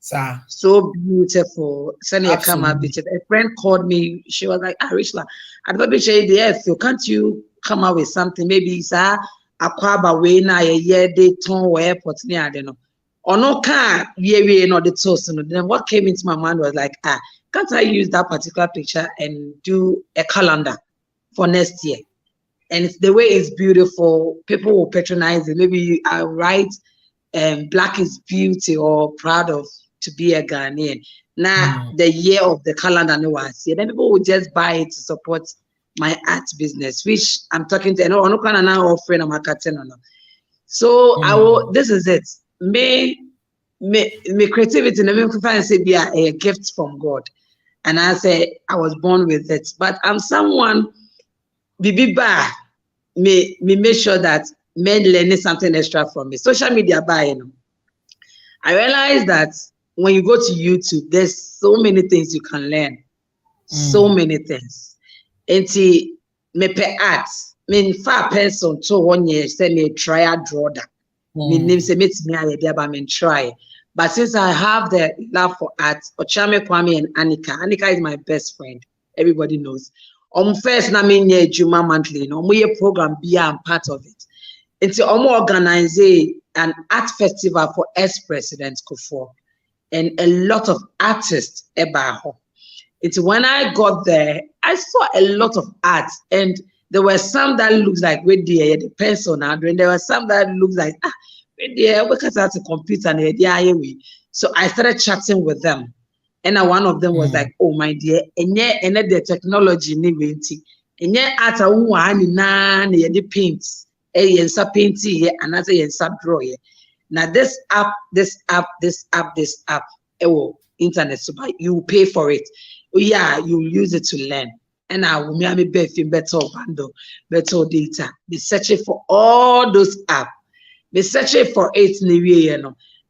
Sir. So beautiful. Sunny come up. A friend called me. She was like, Rishla, I'd probably say the so can't you come up with something? Maybe it's a kwaba way na a year they turn airport near, I don't know. Or no car, we not the toast. Then what came into my mind was like, can't I use that particular picture and do a calendar for next year? And it's the way it's beautiful. People will patronize it. Maybe I write Black is beauty or proud of to be a Ghanaian. Now the year of the calendar no one see. Then people will just buy it to support my art business, which I'm talking to. No kind of now offering a marketing. So I will. This is it. Me creativity. Never find say be a gift from God, and I say I was born with it. But I'm someone. Bibi ba me make sure that men learning something extra from me. Social media buying. I realized that when you go to YouTube, there's so many things you can learn. So many things. And see, me pe art. Me fa person to 1 year say me try a draw that. Me name say me idea but me try. But since I have the love for art, Ochame Kwame and Anika is my best friend. Everybody knows. First na me nye Juma monthly. We program be I'm part of it. It's organize an art festival for ex-president Kufuor and a lot of artists about. It's when I got there, I saw a lot of art, and there were some that looks like with the pencil now, and there were some that looks like with the we cut out the computer and the So I started chatting with them, and one of them was like, "Oh my dear, and the technology and art the paints." Painting another draw. Now this app, internet, so you pay for it. Yeah, you use it to learn. And I will be better bundle, better data. Be searching for all those apps. Be searching for it,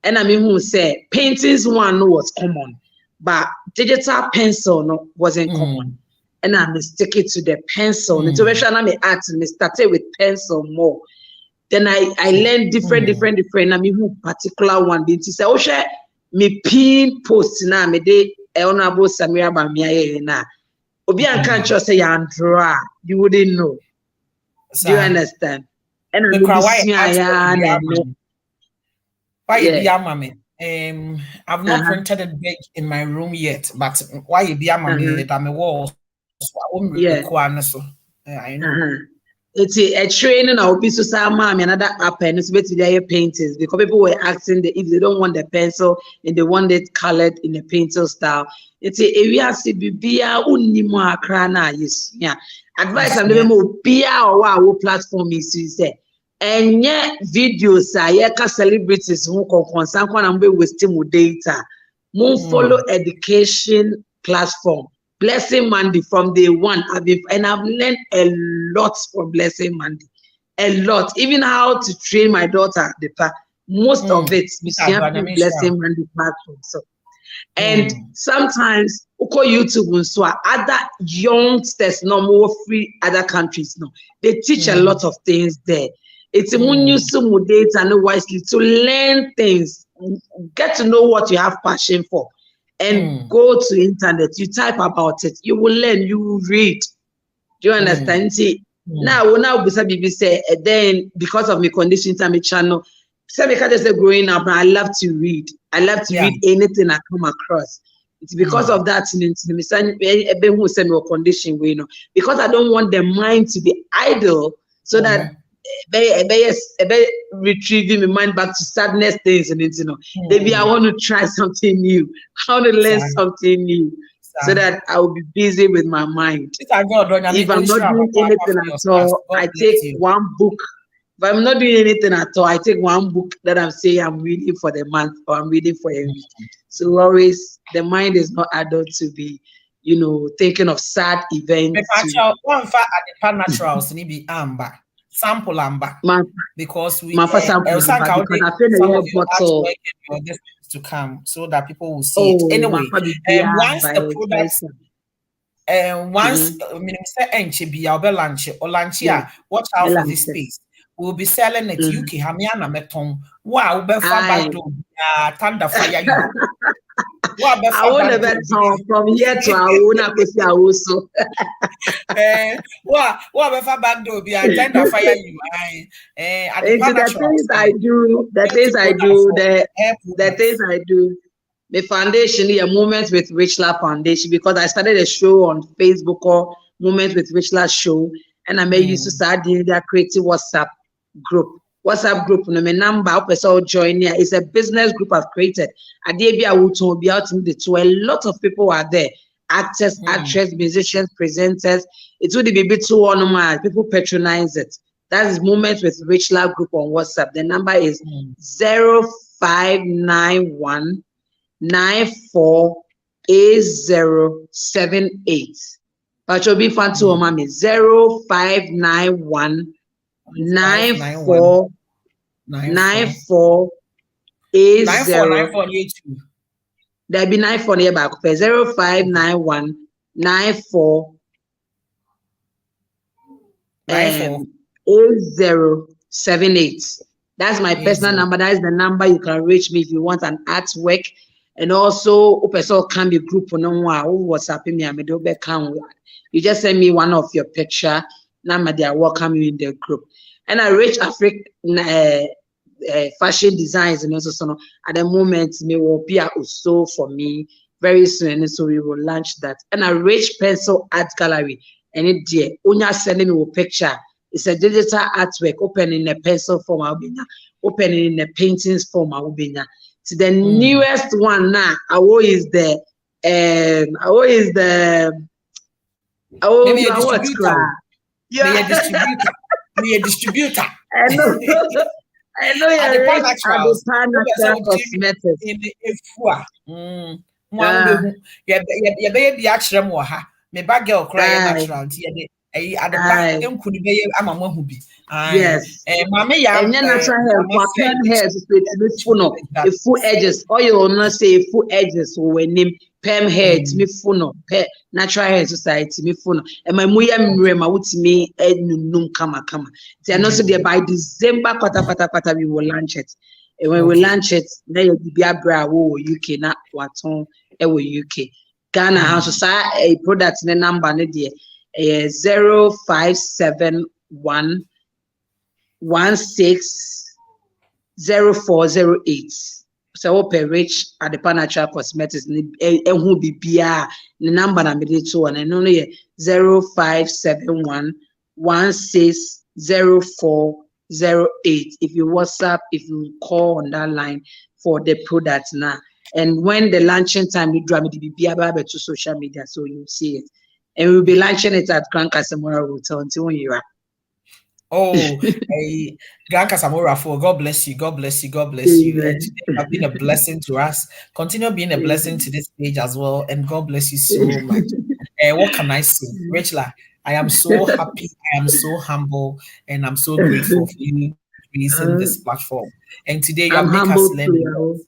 And I mean, who say paintings one was common, but digital pencil wasn't common. And I'm sticking to the pencil. So when I started with pencil more. Then I learned different. I mean, who particular one? Did say, "Oh, share me pin post na me de honorable Samira Bamiaye na." Obi an can't just say draw. You wouldn't know. Do you understand? And Me I'm cry why busy, why you be yeah. a mommy? I've not printed it big in my room yet, but why you be a mommy? That me walls. So I won't Yeah. require so. I know. It's a training. I'll be so sad, mom. Another app and it's better their paintings because people were asking if they don't want the pencil and they want it colored in a pencil style. It's a area to be unimo akrana. Yes, yeah. Advice I'm giving more beer or our platform is to say. And yet videos are celebrities who can concern when be wasting data. More follow education platform. Blessing Mandy from day one. I've learned a lot from Blessing Mandy. A lot. Even how to train my daughter. Most of it, Blessing Mandy platform. So, and sometimes YouTube so other youngsters no more free other countries no. They teach a lot of things there. It's when you some data and wisely to learn things, get to know what you have passion for. And go to internet, you type about it, you will learn, you will read. Do you understand? See, now BBC say then because of my condition time channel, say because just growing up, I love to read. I love to read anything I come across. It's because of that condition, you know, because I don't want the mind to be idle, so that retrieving my mind back to sadness things and you know. Maybe I want to try something new. I want to learn something new so that I will be busy with my mind. If I'm not doing anything at all, I take one book. If I'm not doing anything at all, I take one book that I'm saying I'm reading for the month or I'm reading for a week. So always the mind is not adult to be, you know, thinking of sad events. One fact at the naturals ni be amber. Sample amber because we because I feel some of your artwork and your to come so that people will see it. Anyway, once the product once say enche be our lunch or lunch watch out for this space. We'll be selling it UK Hamiana meton. Wow, back door thunder fire you. I won't ever talk from here to our own also. What back door be a thunder fire you. The things I do, the things I do. The foundation, a Moments with Richla Foundation, because I started a show on Facebook called Moments with Richla Show, and I made use to start doing that creative WhatsApp group. WhatsApp group, no, my number, person join here. It's a business group I've created. I did I will be out in the two. A lot of people are there. Actors, actresses, musicians, presenters. It would be a bit too normal. People patronize it. That is Moments with Richla group on WhatsApp. The number is 0591 948078. But you'll be fun to mommy 0591 9480. There'll be 94 near back 0591 948078. That's my personal number. That is the number you can reach me if you want an artwork. And also, can be group no WhatsApp me. You just send me one of your picture. Now they are welcome you in the group. And I reach African fashion designs and also so at the moment me will be also for me very soon, and so we will launch that. And I reach Pencil Art Gallery, and it dear Unya sending me a picture. It's a digital artwork open in a pencil form, open in a paintings form. So the newest one now, is the maybe a distributor. Be a distributor. I know you're rich at the Pan Cosmetics. Me bag girl cry natural. Yes. And then natural hair, pen hairs, full edges. Oil not say full edges when name perm hair to me funo, natural hair society me funo. And my muya mrema would me num kama. They are not so there by December pata we will launch it. And when we launch it, then you'll be a bra UK not waton UK. Ghana House a product in the number 0571 160408. So open rich at the Panatural Cosmetics who be the number na made to and no 0571 160408. If you WhatsApp, if you call on that line for the product now. And when the launching time, you drive me to social media, so you see it. And we'll be launching it at Grand Casamora Hotel until when you are. Oh, Grand Casamora for God bless you, God bless you, God bless you. And today you have been a blessing to us. Continue being a blessing to this page as well. And God bless you so much. What can I say? Rachel, I am so happy, I am so humble, and I'm so grateful for you using this platform. And today you have made us learn.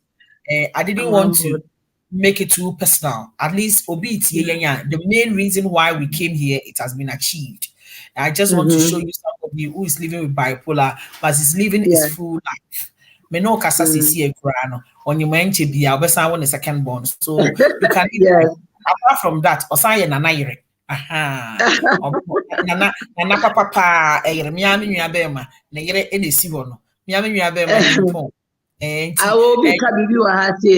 I didn't want to make it too personal. At least the main reason why we came here, it has been achieved. I just want to show you somebody who is living with bipolar, but is living his full life. Me no kasa sisi ekurano. On your mind to be our one is second born. So you can apart from that, Osaya na naire. Aha. Nana papa miami nyabema na yere enesi wono. Miami nyabema nimpon. I will be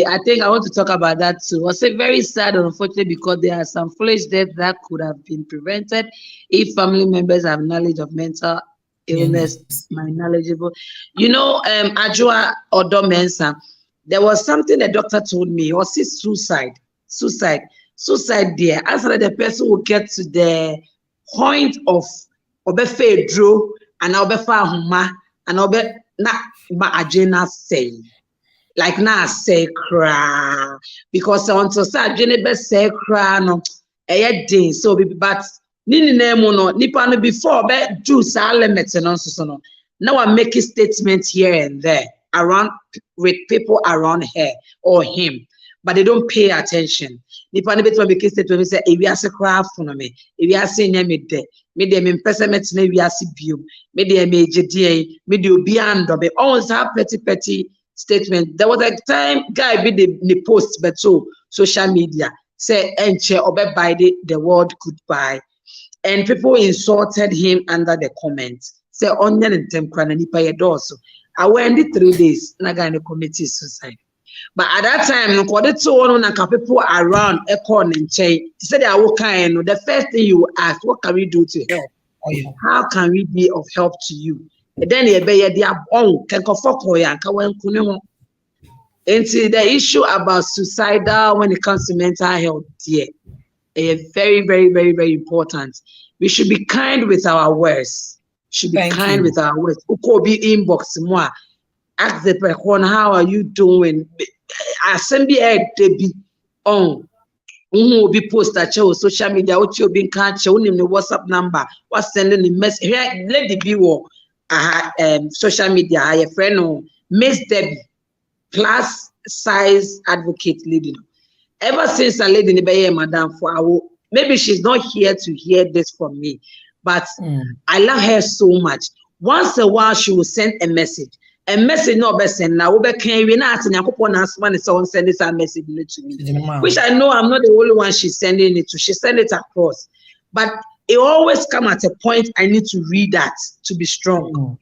I think I want to talk about that too. I was very sad, unfortunately, because there are some foolish deaths that could have been prevented if family members have knowledge of mental illness, my knowledgeable. You know, Ajua Odo Mensa, there was something the doctor told me, or suicide there. After the person will get to the point of obefe drew and obefa huma and obe na ma ajena say like na say cry because until say ajena be say cry no din so but nini na emu no nipa no before be do sa limit no so no now I'm making statements here and there around with people around her or him, but they don't pay attention. Nipa no beto make statement say e wi ase cry for me e wi ase nya me de me de me mpese metena wi ase biom me de me agedie me de obi andobe always have petty statement. There was a time guy be the post but so social media say enche obe buy the world goodbye, and people insulted him under the comments say onye ntem kra na nipa ye doso I went 3 days na guy no committee suicide. But at that time, people around said the first thing you ask, what can we do to help? Oh, yeah. How can we be of help to you? And then the issue about suicidal when it comes to mental health, very, very, very, very important. We should be kind with our words. With our words. Ukobi inbox more. Ask the person, how are you doing? Assembly be on will be posted on social media, what you been catch on the WhatsApp number, what's sending the message. Let the be social media, a friend on Miss Debbie, plus size advocate lady. Ever since I lady in the madam for our maybe she's not here to hear this from me, but I love her so much. Once a while she will send a message. A message no be send now we can we not Yakopon husband is on send this message to me, which I know I'm not the only one she's sending it to. She send it across, but it always come at a point I need to read that to be strong.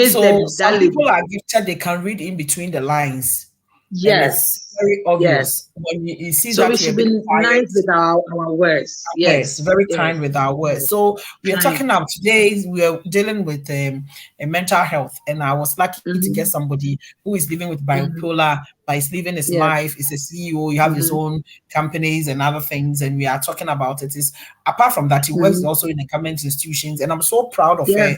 So some people are gifted; they can read in between the lines. Yes, very obvious. When you see so that we should be nice with our words. Yes, very kind with our words. So we are talking about today. We are dealing with a mental health, and I was lucky to get somebody who is living with bipolar, but is living his life. Is a CEO. You have his own companies and other things, and we are talking about it. Is apart from that, he works also in the government institutions, and I'm so proud of her.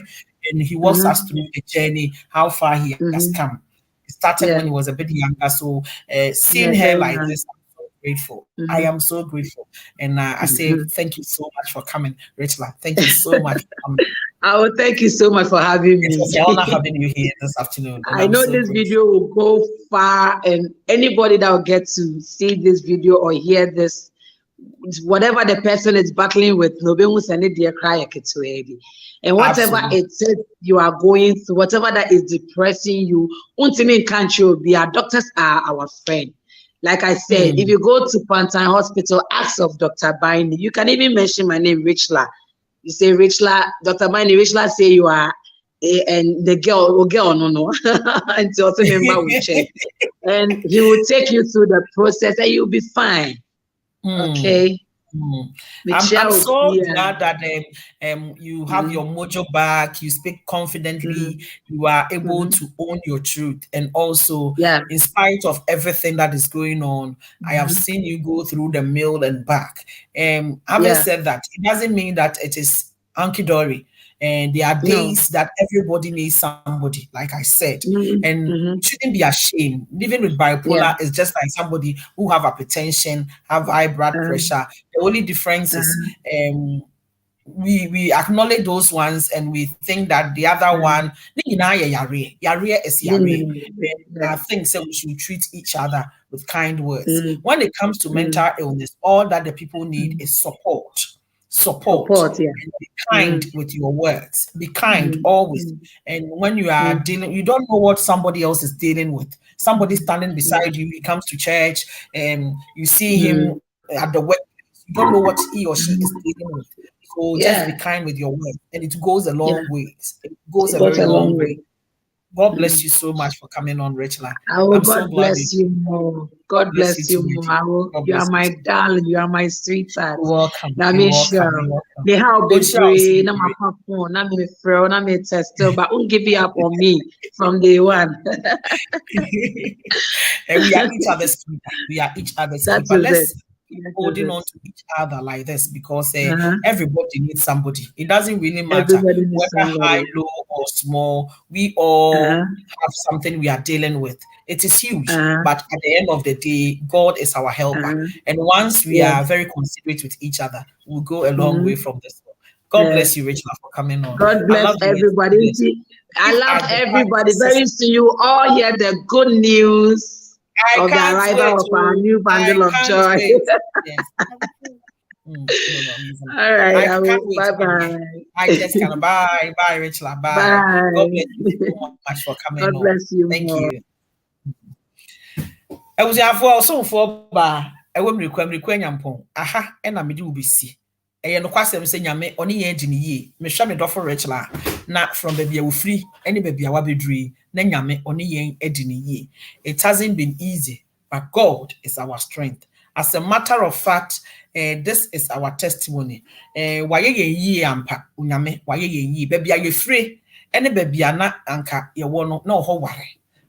And he walks us through the journey, how far he has come. Started when he was a bit younger, so seeing her like this, I'm so grateful. I am so grateful, and I say thank you so much for coming, Rachel. Thank you so much for coming. Oh, thank you so much for having me. It was an honor having you here this afternoon. I know so this video will go far, and anybody that will get to see this video or hear this, whatever the person is battling with, and whatever it says you are going through, whatever that is depressing you, our doctors are our friend. Like I said, if you go to Pantine Hospital, ask of Dr. Baini. You can even mention my name, Richla. You say, Richla, Dr. Mani, Richla say you are, and the girl, no, until the member will check. And he will take you through the process and you'll be fine. Okay. I'm so glad that you have your mojo back, you speak confidently, you are able to own your truth, and also in spite of everything that is going on, I have seen you go through the mill and back. Having said that, it doesn't mean that it is hunky-dory. And there are days that everybody needs somebody, like I said, and shouldn't be ashamed. Living with bipolar is just like somebody who have hypertension, have high blood pressure. The only difference is we acknowledge those ones and we think that the other one, yare is yare. I think so we should treat each other with kind words. When it comes to mental illness, all that the people need is support. And be kind with your words. Be kind always. And when you are dealing, you don't know what somebody else is dealing with. Somebody standing beside you, he comes to church, and you see him at the workplace. You don't know what he or she is dealing with. So just be kind with your words, and it goes a long way. It goes a very long way. God bless you so much for coming on, Rachel. I'm so glad bless you more. God bless you more. You are my darling. You are my sweetheart. Welcome. Now me sure. They have been brave. Now my phone. Now me friend. Now me test. But won't give you up on me from day one. And we are each other's keeper. We are each other's keeper. Let's holding on to each other like this, because everybody needs somebody. It doesn't really matter whether high, low, or small. We all have something we are dealing with. It is huge, but at the end of the day, God is our helper. And once we are very considerate with each other, we'll go a long way from this. God bless you, Rachel, for coming on. God bless everybody. I love everybody. Very soon you all hear the good news of the arrival of our new bundle of joy. All right. Bye-bye. I just kind of bye, Rachel. Bye. God bless you so much for coming on. God bless you. Thank you. I was also for bar. I will require yampon. Aha, and I'm do be see. No kwasem say nyame oni ye di ne yie me hwa me dofo Rachel na from baby a wo free any baby a wabedri na nyame oni ye edi ne yie. It hasn't been easy, but God is our strength. As a matter of fact, this is our testimony. Waye ye yie ampa nyame waye ye yie baby a ye free any baby na anka ye wo no na ho ware,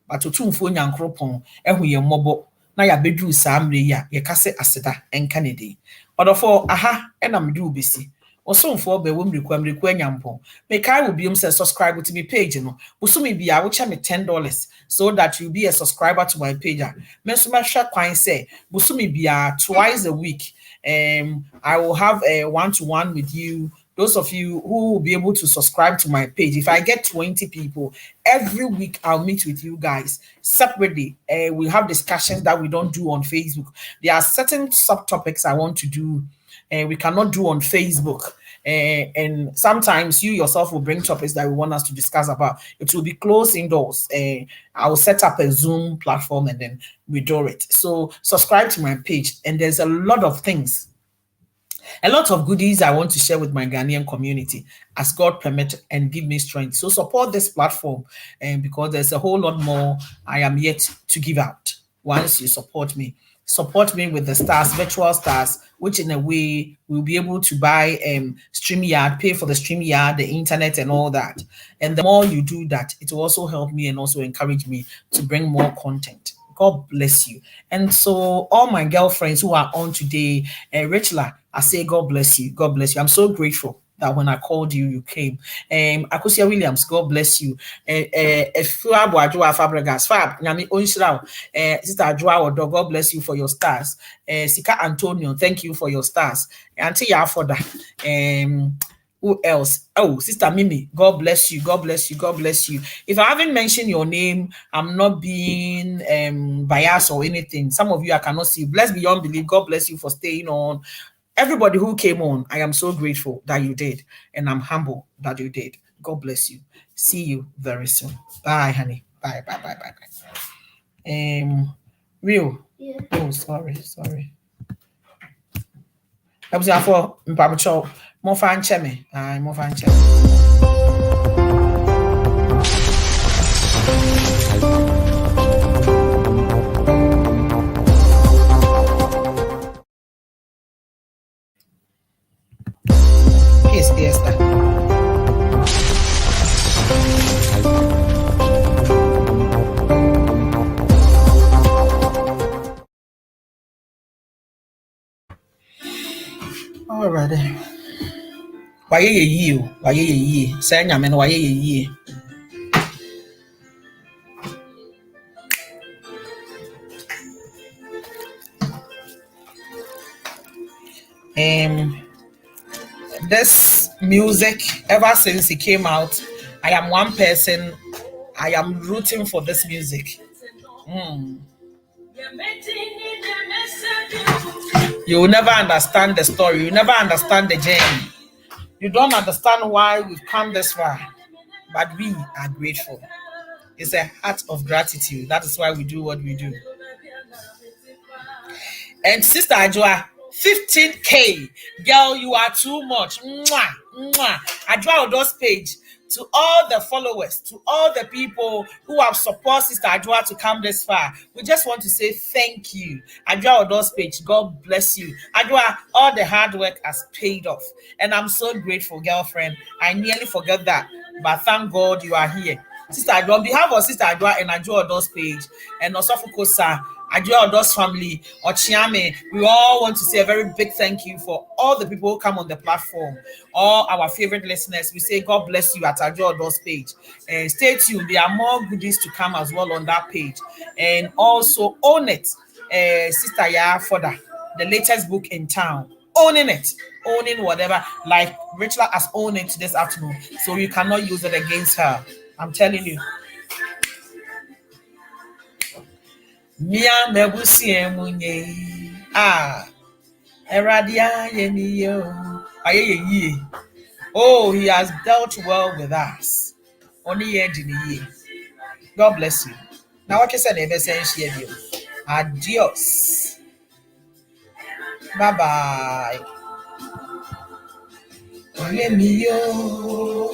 but otumfo nyankropon ehu ye mmobo na ya bedru saa mre ya ye kase aseda enka ne din. Odofo aha enam do besi osomfo be wo mriku anyampon me kai will be say subscribe to my page no busumi bia wo cha me $10 so that you be a subscriber to my page. Me so ma hwa kwan say busumi bia twice a week I will have a one-to-one with you. Those of you who will be able to subscribe to my page, if I get 20 people every week, I'll meet with you guys separately. We have discussions that we don't do on Facebook. There are certain subtopics I want to do and we cannot do on Facebook. And sometimes you yourself will bring topics that we want us to discuss about. It will be closed indoors. I will set up a Zoom platform and then we do it. So subscribe to my page, and there's a lot of things, a lot of goodies I want to share with my Ghanaian community as God permit and give me strength. So support this platform, and because there's a whole lot more I am yet to give out. Once you support me with the stars, virtual stars, which in a way we'll be able to buy StreamYard, pay for the StreamYard, the internet and all that. And the more you do that, it will also help me and also encourage me to bring more content. God bless you. And so all my girlfriends who are on today, Rachel, I say God bless you. God bless you. I'm so grateful that when I called you, you came. Akosia Williams, God bless you. Sister Adjoa, God bless you for your stars. Sika Antonio, thank you for your stars. Auntie Yafoda, who else? Oh, Sister Mimi, God bless you. God bless you. God bless you. If I haven't mentioned your name, I'm not being biased or anything. Some of you I cannot see. Blessed beyond belief. God bless you for staying on. Everybody who came on, I am so grateful that you did. And I'm humble that you did. God bless you. See you very soon. Bye, honey. Bye. Real. Yeah. Oh, sorry. I was for Mpamucho. Mo fan cheme. Aye, mo fan cheme. Yes, Esther. All right. Why ye ye? Why ye ye? Say nyame no why ye ye? This music, ever since it came out, I am one person. I am rooting for this music. You will never understand the story. You never understand the journey. You don't understand why we've come this far, but we are grateful. It's a heart of gratitude. That is why we do what we do. And Sister Ajua, 15K. Girl, you are too much. Mwah, mwah. Ajua Odo's page. To all the followers, to all the people who have supported Sister Ajua to come this far, we just want to say thank you. Ajua Odo's page, God bless you. Ajua, all the hard work has paid off. And I'm so grateful, girlfriend. I nearly forgot that. But thank God you are here. Sister Ajua, on behalf of Sister Ajua and Ajua Odo's page, and Osofo Kosa, Ajua Odo's family, Ochiame, we all want to say a very big thank you for all the people who come on the platform, all our favorite listeners. We say God bless you at Ajua Odo's page. And stay tuned, there are more goodies to come as well on that page. And also own it, Sister Ya Foda, the latest book in town. Owning it, owning whatever, like Rachel has owned it this afternoon, so you cannot use it against her. I'm telling you. Mia mebusi emunye. Eradia yemiyo. Aye. Oh, he has dealt well with us. Only ye. God bless you. Now what you said, adios. Bye bye. Yemiyo.